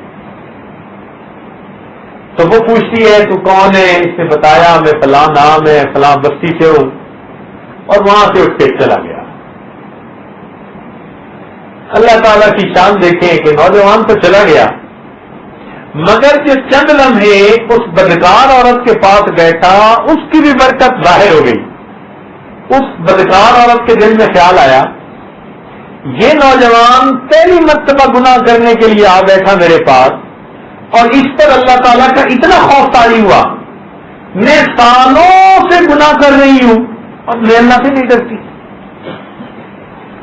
تو وہ پوچھتی ہے تو کون ہے؟ اس نے بتایا میں فلاں نام ہے، فلاں بستی سے ہوں، اور وہاں سے اٹھ کے چلا گیا. اللہ تعالیٰ کی شان دیکھیں کہ نوجوان تو چلا گیا، مگر جو چند لمحے اس بدکار عورت کے پاس بیٹھا اس کی بھی برکت ظاہر ہو گئی. اس بدکار عورت کے دل میں خیال آیا یہ نوجوان پہلی مرتبہ گناہ کرنے کے لیے آ بیٹھا میرے پاس، اور اس پر اللہ تعالیٰ کا اتنا خوف طاری ہوا، میں سالوں سے گناہ کر رہی ہوں اور میں اللہ سے نہیں ڈرتی.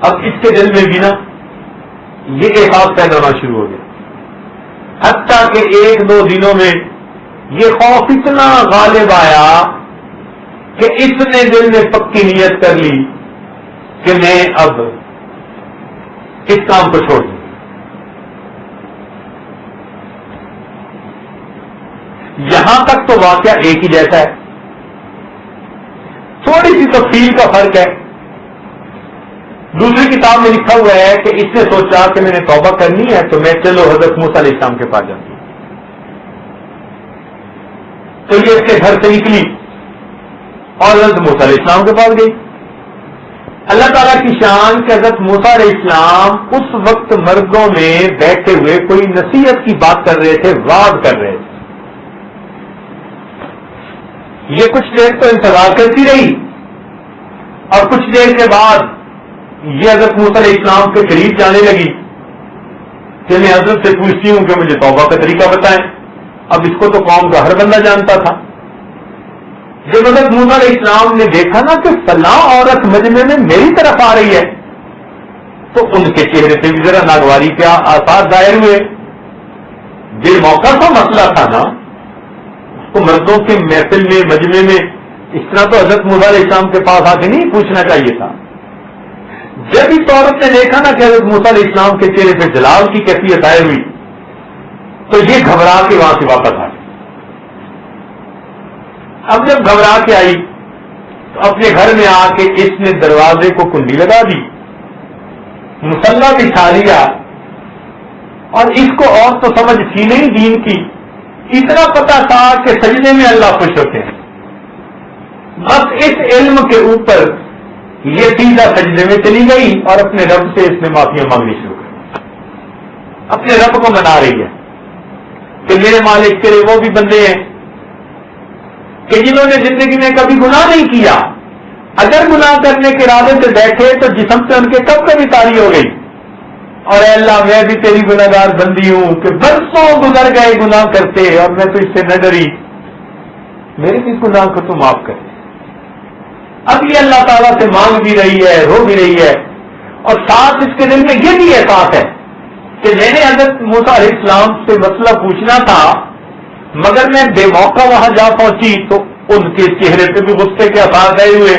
اب اس کے دل میں بھی نا یہ احساس پیدا ہونا شروع ہو گیا، حتیٰ کہ ایک دو دنوں میں یہ خوف اتنا غالب آیا کہ اس نے دل میں پکی نیت کر لی کہ میں اب اس کام کو چھوڑ دوں. یہاں تک تو واقعہ ایک ہی جیسا ہے، تھوڑی سی تفصیل کا فرق ہے. دوسری کتاب میں لکھا ہوا ہے کہ اس نے سوچا کہ میں نے توبہ کرنی ہے تو میں چلو حضرت موسیٰ علیہ السلام کے پاس جاتی ہوں. تو یہ اس کے گھر سے نکلی اور حضرت موسیٰ علیہ السلام کے پاس گئی. اللہ تعالیٰ کی شان کہ حضرت موسیٰ علیہ السلام اس وقت مردوں میں بیٹھے ہوئے کوئی نصیحت کی بات کر رہے تھے، وعظ کر رہے تھے. یہ کچھ دیر تو انتظار کرتی رہی اور کچھ دیر کے بعد یہ حضرت موسیٰ علیہ السلام کے قریب جانے لگی کہ میں حضرت سے پوچھتی ہوں کہ مجھے توبہ کا طریقہ بتائیں. اب اس کو تو قوم کا ہر بندہ جانتا تھا. جب حضرت موسیٰ علیہ السلام نے دیکھا نا کہ فلاں عورت مجمع میں میری طرف آ رہی ہے تو ان کے چہرے سے بھی ذرا ناگواری کے آثار ظاہر ہوئے. بے موقع کا مسئلہ تھا نا، اس کو مردوں کے محفل میں مجمع میں اس طرح تو حضرت موسیٰ علیہ السلام کے پاس آ کے نہیں پوچھنا چاہیے تھا. جب اس عورت نے دیکھا نا کہ حضرت موسیٰ علیہ السلام کے چہرے پہ جلال کی کیفیت ظاہر ہوئی تو یہ گھبرا کے وہاں سے واپس آئی. اب جب گھبرا کے آئی تو اپنے گھر میں آ کے اس نے دروازے کو کنڈی لگا دی، مصلی بچھا لیا، اور اس کو اور تو سمجھ تھی نہیں دین کی، اتنا پتا تھا کہ سجدے میں اللہ خوش ہوتے ہیں. بس اس علم کے اوپر یہ سیدھا سجدے میں چلی گئی اور اپنے رب سے اس نے معافیاں مانگنی شروع کر. اپنے رب کو منا رہی ہے کہ میرے مالک تیرے وہ بھی بندے ہیں کہ جنہوں نے زندگی میں کبھی گناہ نہیں کیا، اگر گناہ کرنے کے ارادے سے بیٹھے تو جسم سے ان کے کب کبھی تاری ہو گئی، اور اے اللہ میں بھی تیری گناہگار بندی ہوں کہ برسوں گزر گئے گناہ کرتے اور میں تو اس سے نہ ڈری، میرے بھی گناہ کو تو معاف کر. اب یہ اللہ تعالیٰ سے مانگ بھی رہی ہے، رو بھی رہی ہے، اور ساتھ اس کے دل میں یہ بھی احساس ہے کہ میں نے حضرت موسیٰ علیہ السلام سے مسئلہ پوچھنا تھا مگر میں بے موقع وہاں جا پہنچی تو ان کے چہرے پہ بھی غصے کے آثار گئے ہوئے،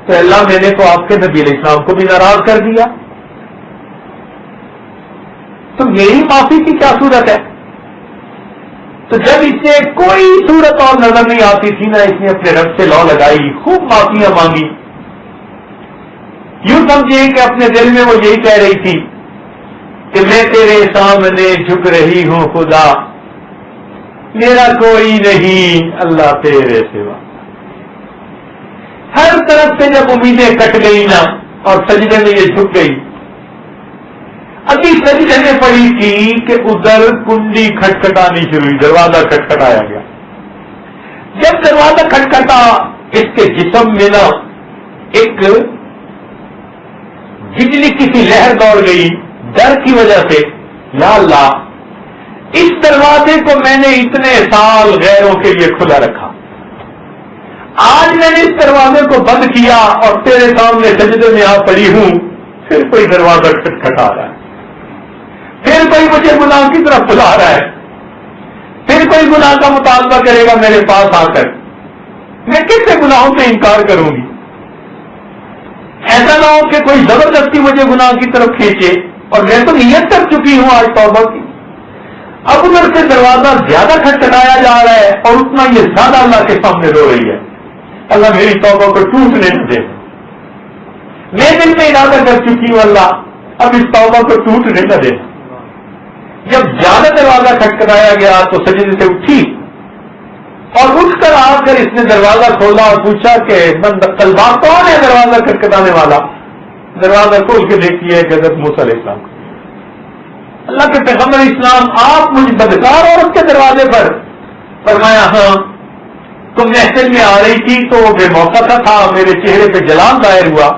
تو اللہ میں نے تو آپ کے نبی علیہ السلام کو بھی ناراض کر دیا، تو میری معافی کی کیا صورت ہے؟ تو جب اس سے کوئی صورت اور نظر نہیں آتی تھی نا، اس نے اپنے رب سے لو لگائی، خوب معافیاں مانگی. یوں سمجھیں کہ اپنے دل میں وہ یہی کہہ رہی تھی کہ میں تیرے سامنے جھک رہی ہوں خدا، میرا کوئی نہیں اللہ تیرے سوا. ہر طرف سے جب امیدیں کٹ گئی نا اور سجدے میں یہ جھک گئی. ابھی سجدے میں پڑی تھی کہ ادھر کنڈی کھٹکھٹانی شروع ہوئی, دروازہ کھٹکھٹایا گیا. جب دروازہ کھٹکھٹا اس کے جسم میں نا ایک بجلی کی سی لہر دوڑ گئی ڈر کی وجہ سے. یا اللہ, اس دروازے کو میں نے اتنے سال غیروں کے لیے کھلا رکھا, آج میں نے اس دروازے کو بند کیا اور تیرے سامنے سجدے میں آ پڑی ہوں, پھر کوئی دروازہ کھٹکھٹا رہا ہے, پھر کوئی مجھے گناہ کی طرف بلا رہا ہے, پھر کوئی گناہ کا مطالبہ کرے گا میرے پاس آ کر. میں کس سے گناہوں سے انکار کروں گی؟ ایسا نہ ہو کہ کوئی زبردستی مجھے گناہ کی طرف کھینچے, اور میں تو نیت کر چکی ہوں آج توبہ کی. اب ادھر سے دروازہ زیادہ کھٹکھٹایا جا رہا ہے اور اتنا یہ زیادہ اللہ کے سامنے رو رہی ہے, اللہ میری توبہ کو ٹوٹنے نہ دے. میں دل میں ارادہ کر چکی ہوں اللہ اب اس توبہ کو ٹوٹنے نہ دے. جب زیادہ دروازہ کھٹکھٹایا گیا تو سجدے سے اٹھی اور اٹھ کر آ کر اس نے دروازہ کھولا اور پوچھا کہ طلبہ کون ہے دروازہ کھٹکھٹانے والا؟ دروازہ کھول کے دیکھتی ہے کہ حضرت موسیٰ علیہ السلام. اللہ کے پیغمبر اسلام, آپ مجھ بدکار عورت کے دروازے پر؟ فرمایا ہاں, تم محفل میں آ رہی تھی تو بے موقع تھا, میرے چہرے پہ جلان ظاہر ہوا.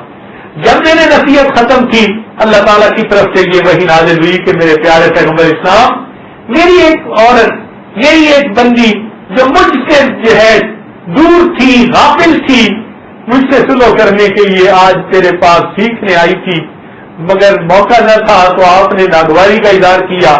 جب میں نے نصیحت ختم کی اللہ تعالیٰ کی طرف سے یہ وحی نازل ہوئی کہ میرے پیارے پیغمبر اسلام, میری ایک عورت, میری ایک بندی جو مجھ سے جو ہے دور تھی, غافل تھی, مجھ سے سلو کرنے کے لیے آج تیرے پاس سیکھنے آئی تھی, مگر موقع نہ تھا تو آپ نے ناگواری کا اظہار کیا,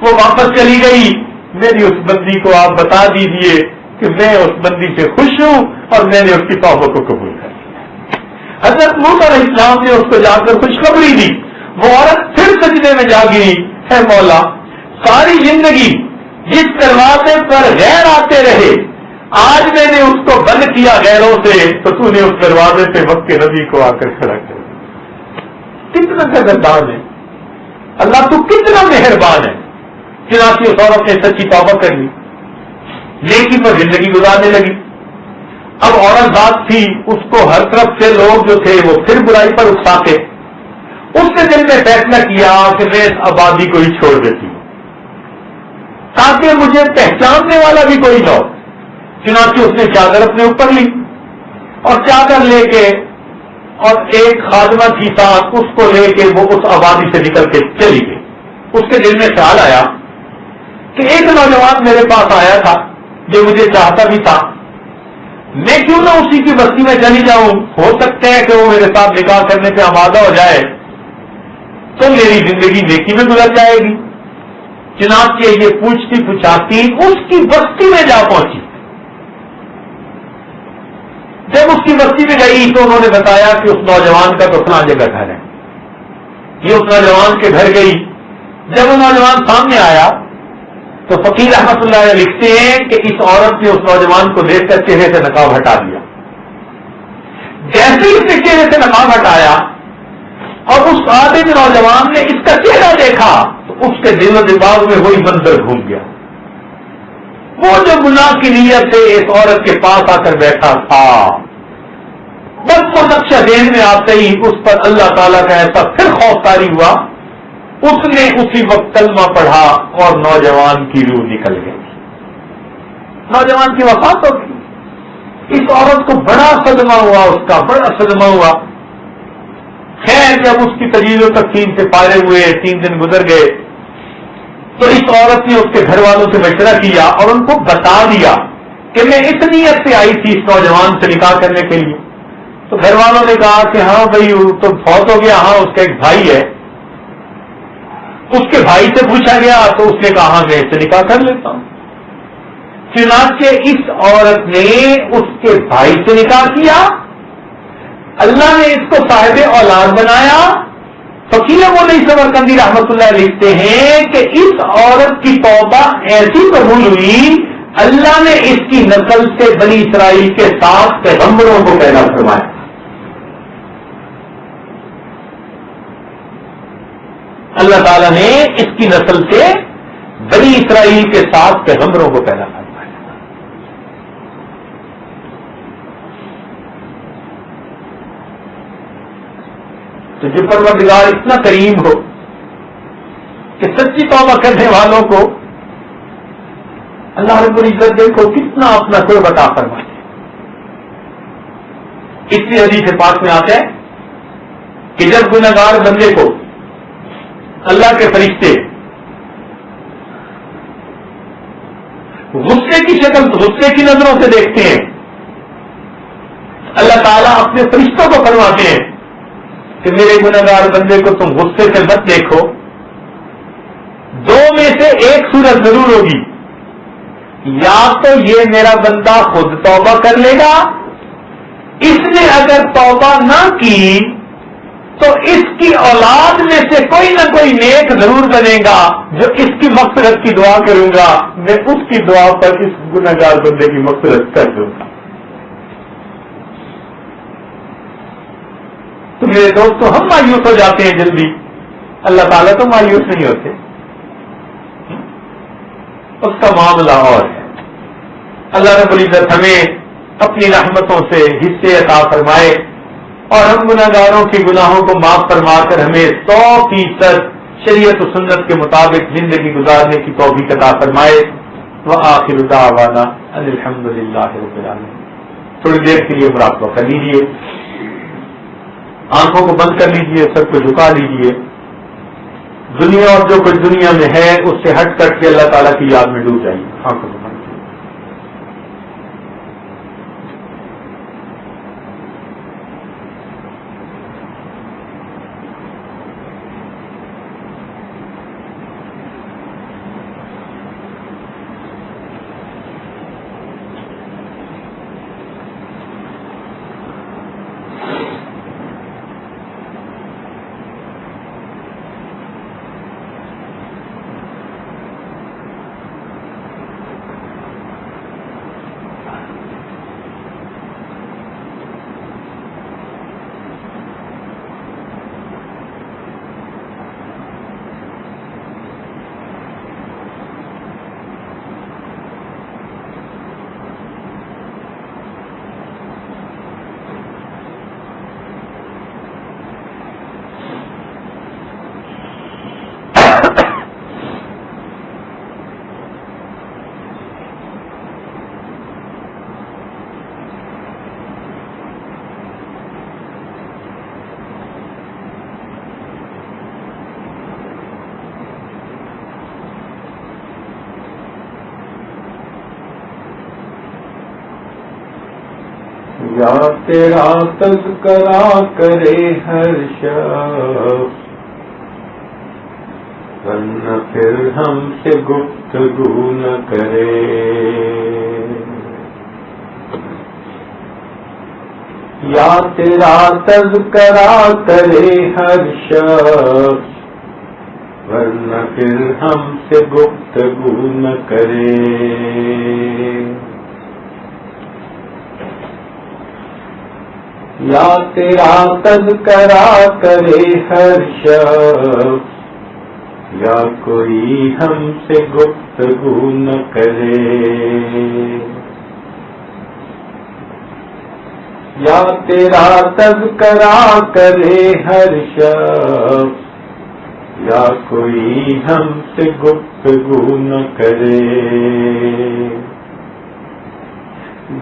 وہ واپس چلی گئی. میری اس بندی کو آپ بتا دیجیے کہ میں اس بندی سے خوش ہوں اور میں نے اس کی توبہ کو قبول کر لیا. حضرت موسیٰ علیہ السلام نے اس کو جا کر خوشخبری دی. وہ عورت پھر سجدے میں جا گری, ہے مولا ساری زندگی جس دروازے پر غیر آتے رہے آج میں نے اس کو بند کیا غیروں سے, تو تو نے اس دروازے پہ وقت کے نبی کو آ کر کھڑا کر. کتنا قدردان ہے اللہ, تو کتنا مہربان ہے. چنانچہ اس عورت نے سچی توبہ کر لی, نیکی پر زندگی گزارنے لگی. اب عورت ذات تھی, اس کو ہر طرف سے لوگ جو تھے وہ پھر برائی پر اکساتے. اس نے دل میں فیصلہ کیا کہ میں اس آبادی کو ہی چھوڑ دیتی ہوں تاکہ مجھے پہچاننے والا بھی کوئی نہ ہو. چنانچہ اس نے چادر اپنے اوپر لی اور چادر لے کے, اور ایک خادمہ تھی ساتھ, اس کو لے کے وہ اس آبادی سے نکل کے چلی گئی. اس کے دل میں خیال آیا کہ ایک نوجوان میرے پاس آیا تھا جو مجھے چاہتا بھی تھا, میں کیوں نہ اسی کی بستی میں چلی جاؤں, ہو سکتا ہے کہ وہ میرے ساتھ نکاح کرنے سے آمادہ ہو جائے تو میری زندگی نیکی میں گزر جائے گی. چنانچہ یہ پوچھتی پوچھاتی اس کی بستی میں جا پہنچی. جب اس کی بستی میں گئی تو انہوں نے بتایا کہ اس نوجوان کا تو فلاں جگہ گھر ہے. یہ اس نوجوان کے گھر گئی. جب وہ نوجوان سامنے آیا تو فقیر رحمت اللہ علیہ لکھتے ہیں کہ اس عورت نے اس نوجوان کو دیکھ کر چہرے سے نقاب ہٹا دیا. جیسے ہی اس نے چہرے سے نقاب ہٹایا اور اس عادی نوجوان نے اس کا چہرہ دیکھا تو اس کے دل و دماغ میں وہی منظر گھوم گیا. وہ جو گناہ کی نیت سے اس عورت کے پاس آ کر بیٹھا تھا, بس وہ نقشہ ذہن میں آتے ہی اس پر اللہ تعالیٰ کا ایسا پھر خوف طاری ہوا, اس نے اسی وقت کلمہ پڑھا اور نوجوان کی روح نکل گئی. نوجوان کی وفات ہو گئی. اس عورت کو بڑا صدمہ ہوا, اس کا بڑا صدمہ ہوا. خیر جب اس کی تجویز و تقسیم سے فارغ ہوئے, 3 دن گزر گئے, تو اس عورت نے اس کے گھر والوں سے مشورہ کیا اور ان کو بتا دیا کہ میں اس نیت سے آئی تھی اس نوجوان سے نکاح کرنے کے لیے. تو گھر والوں نے کہا کہ ہاں بھائی وہ تو فوت ہو گیا, ہاں اس کا ایک بھائی ہے. اس کے بھائی سے پوچھا گیا تو اس نے کہا میں اس سے نکاح کر لیتا ہوں. چنانچہ اس عورت نے اس کے بھائی سے نکاح کیا, اللہ نے اس کو صاحب اولاد بنایا. فقیر مولوی سمرقندی رحمت اللہ لکھتے ہیں کہ اس عورت کی توبہ ایسی قبول ہوئی, اللہ نے اس کی نسل سے بنی اسرائیل کے 7 پیغمبروں کو پیدا فرمایا. اللہ تعالیٰ نے اس کی نسل سے بنی اسرائیل کے 7 پیغمبروں کو پیدا فرمایا. تو جو پروردگار اتنا کریم ہو کہ سچی توبہ کرنے والوں کو اللہ رب العزت دیکھو کتنا اپنا قرب عطا فرماتے ہیں. اس لیے حدیث پاک میں آتا ہے کہ جب گنہگار بندے کو اللہ کے فرشتے غصے کی شکل غصے کی نظروں سے دیکھتے ہیں, اللہ تعالیٰ اپنے فرشتوں کو فرماتے ہیں کہ میرے گنہگار بندے کو تم غصے سے مت دیکھو, دو میں سے ایک صورت ضرور ہوگی, یا تو یہ میرا بندہ خود توبہ کر لے گا, اس نے اگر توبہ نہ کی تو اس کی اولاد میں سے کوئی نہ کوئی نیک ضرور بنے گا جو اس کی مغفرت کی دعا کروں گا, میں اس کی دعا پر اس گنہگار بندے کی مغفرت کر دوں گا. تو میرے دوستو ہم مایوس ہو جاتے ہیں جلدی, اللہ تعالیٰ تو مایوس نہیں ہوتے, اس کا معاملہ اور ہے. اللہ رب العزت ہمیں اپنی رحمتوں سے حصے عطا فرمائے اور ہم گناہگاروں کے گناہوں کو معاف فرما کر ہمیں 100% شریعت و سنت کے مطابق زندگی گزارنے کی توفیق عطا فرمائے. وآخر دعوانا ان الحمد للہ رب العالمین. تھوڑی دیر کے لیے مراقبہ کر لیجیے, آنکھوں کو بند کر لیجئے, سر کو جھکا لیجئے. دنیا اور جو کچھ دنیا میں ہے اس سے ہٹ کر کے اللہ تعالیٰ کی یاد میں ڈوب جائیے. آنکھوں کو بند کیجیے. یا تیرا تذکرہ کرے ہر شخص ورنہ پھر ہم سے گفتگو نہ کرے. یا تیرا تذکرہ کرے ہر شخص ورنہ پھر ہم سے گفتگو نہ کرے. یا تیرا تذکرہ کرے ہر شخص یا کوئی ہم سے گفتگو نہ کرے. یا تیرا تذکرہ کرے ہر شخص یا کوئی ہم سے گفتگو نہ کرے.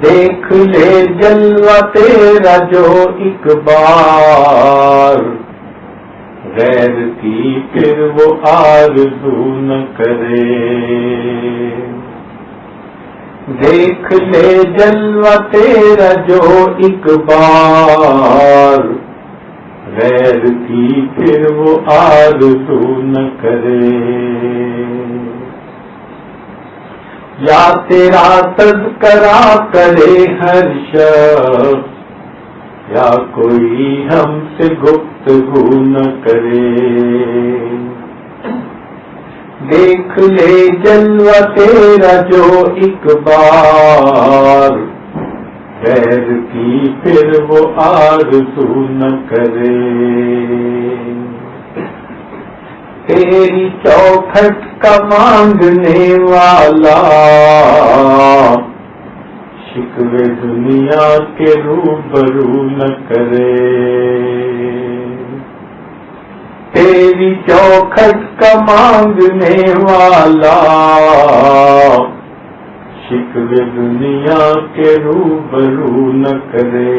دیکھ لے جلوہ تیرا جو ایک بار غیر کی پھر وہ آرزو نہ کرے. دیکھ لے جلوہ تیرا جو ایک بار غیر کی پھر وہ آرزو نہ کرے. یا تیرا تذکرہ کرے ہر شخص یا کوئی ہم سے گفتگو نہ کرے. دیکھ لے جلوہ تیرا جو ایک بار غیر کی پھر وہ آرزو نہ کرے. تیری چوکھٹ کا مانگنے والا شکوے دنیا کے روبرو نہ کرے. تیری چوکھٹ کا مانگنے والا شکوے دنیا کے روبرو نہ کرے،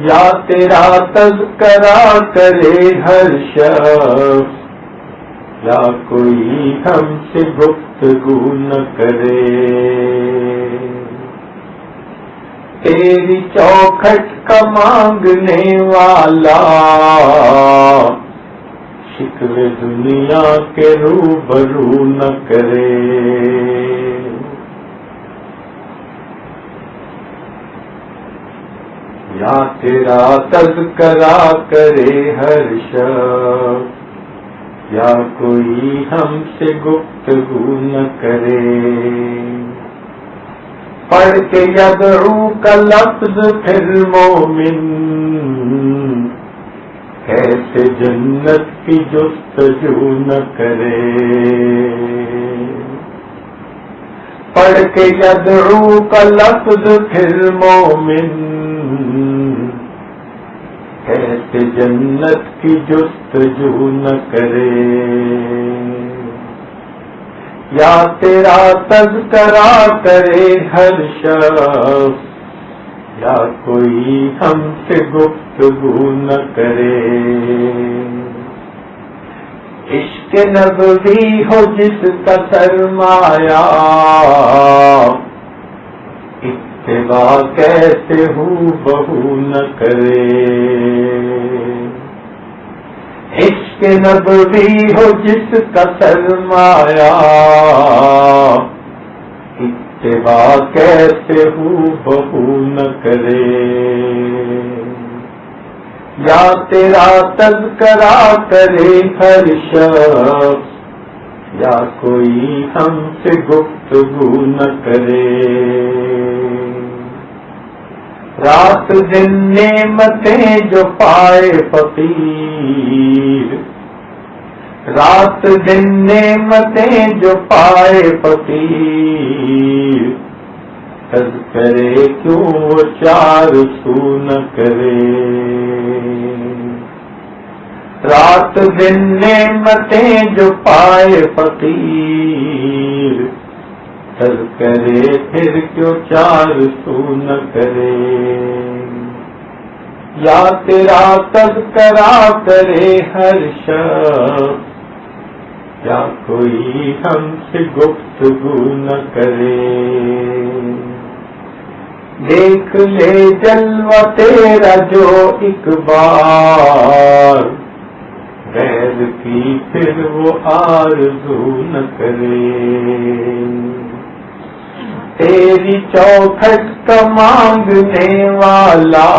یا تیرا تذکرہ کرے ہر شخص، یا کوئی ہم سے گفتگو نہ کرے، تیری چوکھٹ کا مانگنے والا شکوے دنیا کے روبرو نہ کرے، یا تیرا تذکرہ کرے ہر شخص، یا کوئی ہم سے گفتگو نہ کرے، پڑھ کے یدعو کا لفظ پھر مومن کیسے جنت کی جستجو نہ کرے، پڑھ کے یدعو کا لفظ پھر مومن کیسے جنت کی جستجو نہ کرے، یا تیرا تذکرہ کرے ہر شخص، یا کوئی ہم سے گفتگو نہ کرے، عشق نبوی ہو جس کا سرمایہ اتباع کیسے ہوں بہو نہ کرے، عشق نبوی ہو جس کا سرمایہ اتباع کیسے ہوں بہو نہ کرے، یا تیرا تذکرہ کرے ہر شخص، یا کوئی ہم سے گفتگو نہ کرے، رات دن نعمتیں جو پائے فقیر، رات دن نعمتیں جو پائے فقیر، تذکرے کیوں وہ چار سو نہ کرے، رات دن نعمتیں جو پائے فقیر، تذکرے پھر کیوں چار سو نہ کرے، یا تیرا تذکرہ کرے ہر شخص، یا کوئی ہم سے گفتگو نہ کرے، دیکھ لے جلوہ تیرا جو ایک بار، غیر کی پھر وہ آرزو نہ کرے، تیری چوکھٹ کا مانگنے والا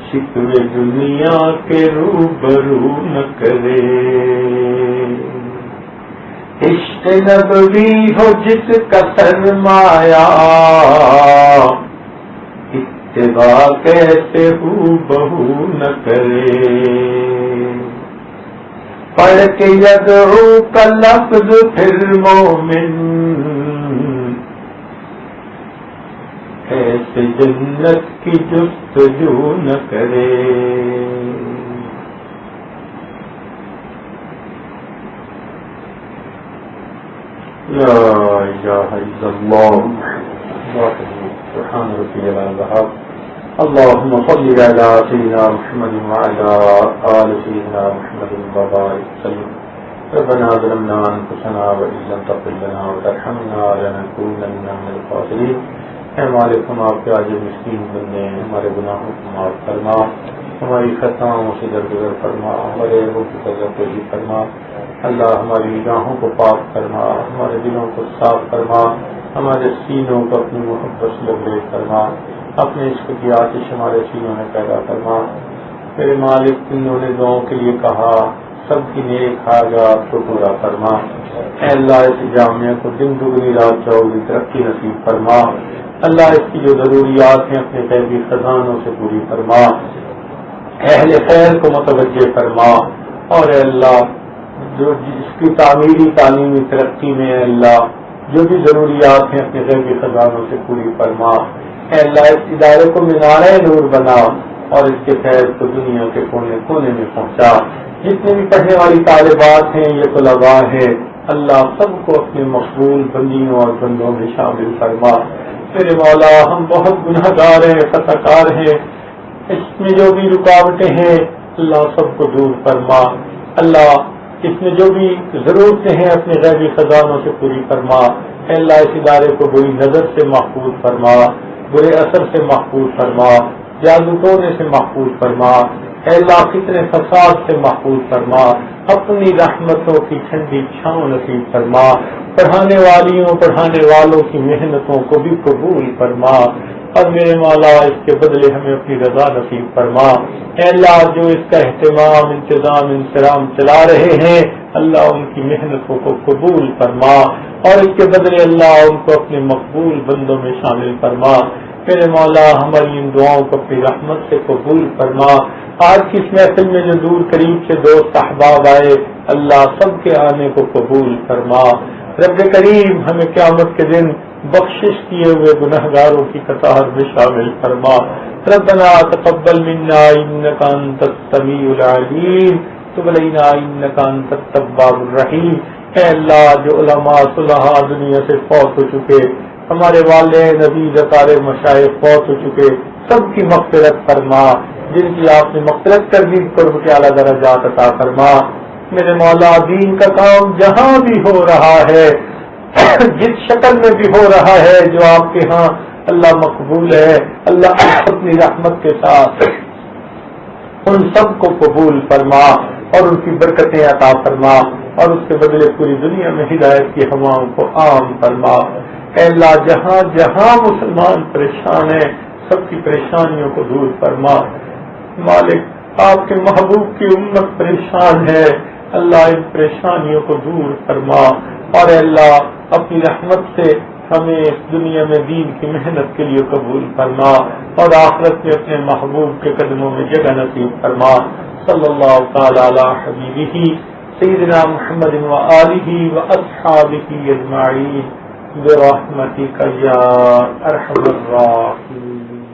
شکوے دنیا کے روبرو نہ کرے، عشق نبوی ہو جس کا سرمایہ اتباع کیسے ہوں بہو نہ کرے، پڑھ کے یدعو کا لفظ پھر مومن ایسے جنت کی جستجو نہ کرے، لا الہ الا اللہ سبحان ربی العظیم، اللهم صل على سيدنا محمد وعلى آل سيدنا محمد وبارك وسلم، ربنا ظلمنا أنفسنا وإن لم تغفر لنا وترحمنا لنكونن من الخاسرين، اے مالک ہم آپ کے عاجز مسکین بندے ہیں، ہمارے گناہوں کو معاف فرما، ہماری خطاؤں سے درگزر فرما، ہمارے عیبوں کی تجاوز فرما، اللہ ہماری نگاہوں کو پاک فرما، ہمارے دلوں کو صاف فرما، ہمارے سینوں کو اپنی محبت سے لبریز فرما، اپنے عشق کی آتش ہمارے سینوں میں پیدا فرما، میرے مالک انہوں نے دعاؤں کے لیے کہا، سب کی نیک حاجات کو پورا فرما، اے اللہ اس جامعہ کو دن دگنی رات چوگنی ترقی نصیب فرما، اللہ اس کی جو ضروریات ہیں اپنے غیبی خزانوں سے پوری فرما، اہل خیر کو متوجہ فرما، اور اے اللہ جو جس کی تعمیری تعلیمی ترقی میں اے اللہ جو بھی ضروریات ہیں اپنے غیبی خزانوں سے پوری فرما، اے اللہ اس ادارے کو مینارہ نور بنا، اور اس کے فیض کو دنیا کے کونے کونے میں پہنچا. جتنی بھی پڑھنے والی طالبات ہیں، یہ طلباء ہیں، اللہ سب کو اپنے مقبول بندیوں اور بندوں میں شامل فرما. میرے مولا ہم بہت گناہ گار ہیں، خطا کار ہیں، اس میں جو بھی رکاوٹیں ہیں اللہ سب کو دور فرما. اللہ اس میں جو بھی ضرورتیں ہیں اپنے غیبی خزانوں سے پوری فرما. اے اللہ اس ادارے کو بری نظر سے محفوظ فرما، برے اثر سے محفوظ فرما، جادو ٹونے سے محفوظ فرما. اے اللہ فتنے فساد سے محفوظ فرما. اپنی رحمتوں کی ٹھنڈی چھاؤں نصیب فرما. پڑھانے والیوں پڑھانے والوں کی محنتوں کو بھی قبول فرما. اور میرے مولا اس کے بدلے ہمیں اپنی رضا نصیب فرما. اے اللہ جو اس کا اہتمام انتظام انسرام چلا رہے ہیں اللہ ان کی محنتوں کو قبول فرما، اور اس کے بدلے اللہ ان کو اپنے مقبول بندوں میں شامل فرما. میرے مولا ہماری ان دعاؤں کو اپنی رحمت سے قبول فرما. آج کی اس محفل میں جو دور قریب سے دوست احباب آئے اللہ سب کے آنے کو قبول فرما. رب کریم ہمیں قیامت کے دن بخشش کیے ہوئے گنہگاروں کی قطار میں شامل فرما. ربنا تقبل منا انك انت السميع العليم تب علينا انك انت التواب الرحيم. اے اللہ جو علماء صلحاء دنیا سے فوت ہو چکے، ہمارے والدین عزیز اقارب مشائخ فوت ہو چکے، سب کی مغفرت فرما. جن کی آپ نے مغفرت کر دی قرب کے اعلیٰ درجات عطا فرما. میرے مولا دین کا کام جہاں بھی ہو رہا ہے، جس شکل میں بھی ہو رہا ہے جو آپ کے ہاں اللہ مقبول ہے، اللہ اپنی رحمت کے ساتھ ان سب کو قبول فرما اور ان کی برکتیں عطا فرما، اور اس کے بدلے پوری دنیا میں ہدایت کی ہواؤں کو عام فرما. اے اللہ جہاں جہاں مسلمان پریشان ہیں سب کی پریشانیوں کو دور فرما. مالک آپ کے محبوب کی امت پریشان ہے، اللہ ان پریشانیوں کو دور فرما. اور اے اللہ اپنی رحمت سے ہمیں اس دنیا میں دین کی محنت کے لیے قبول فرما، اور آخرت میں اپنے محبوب کے قدموں میں جگہ نصیب فرما. صلی اللہ تعالی علی حبیبہ سیدنا محمد وآلہ واصحابہ اجمعین برحمتک یا ارحم الراحمین.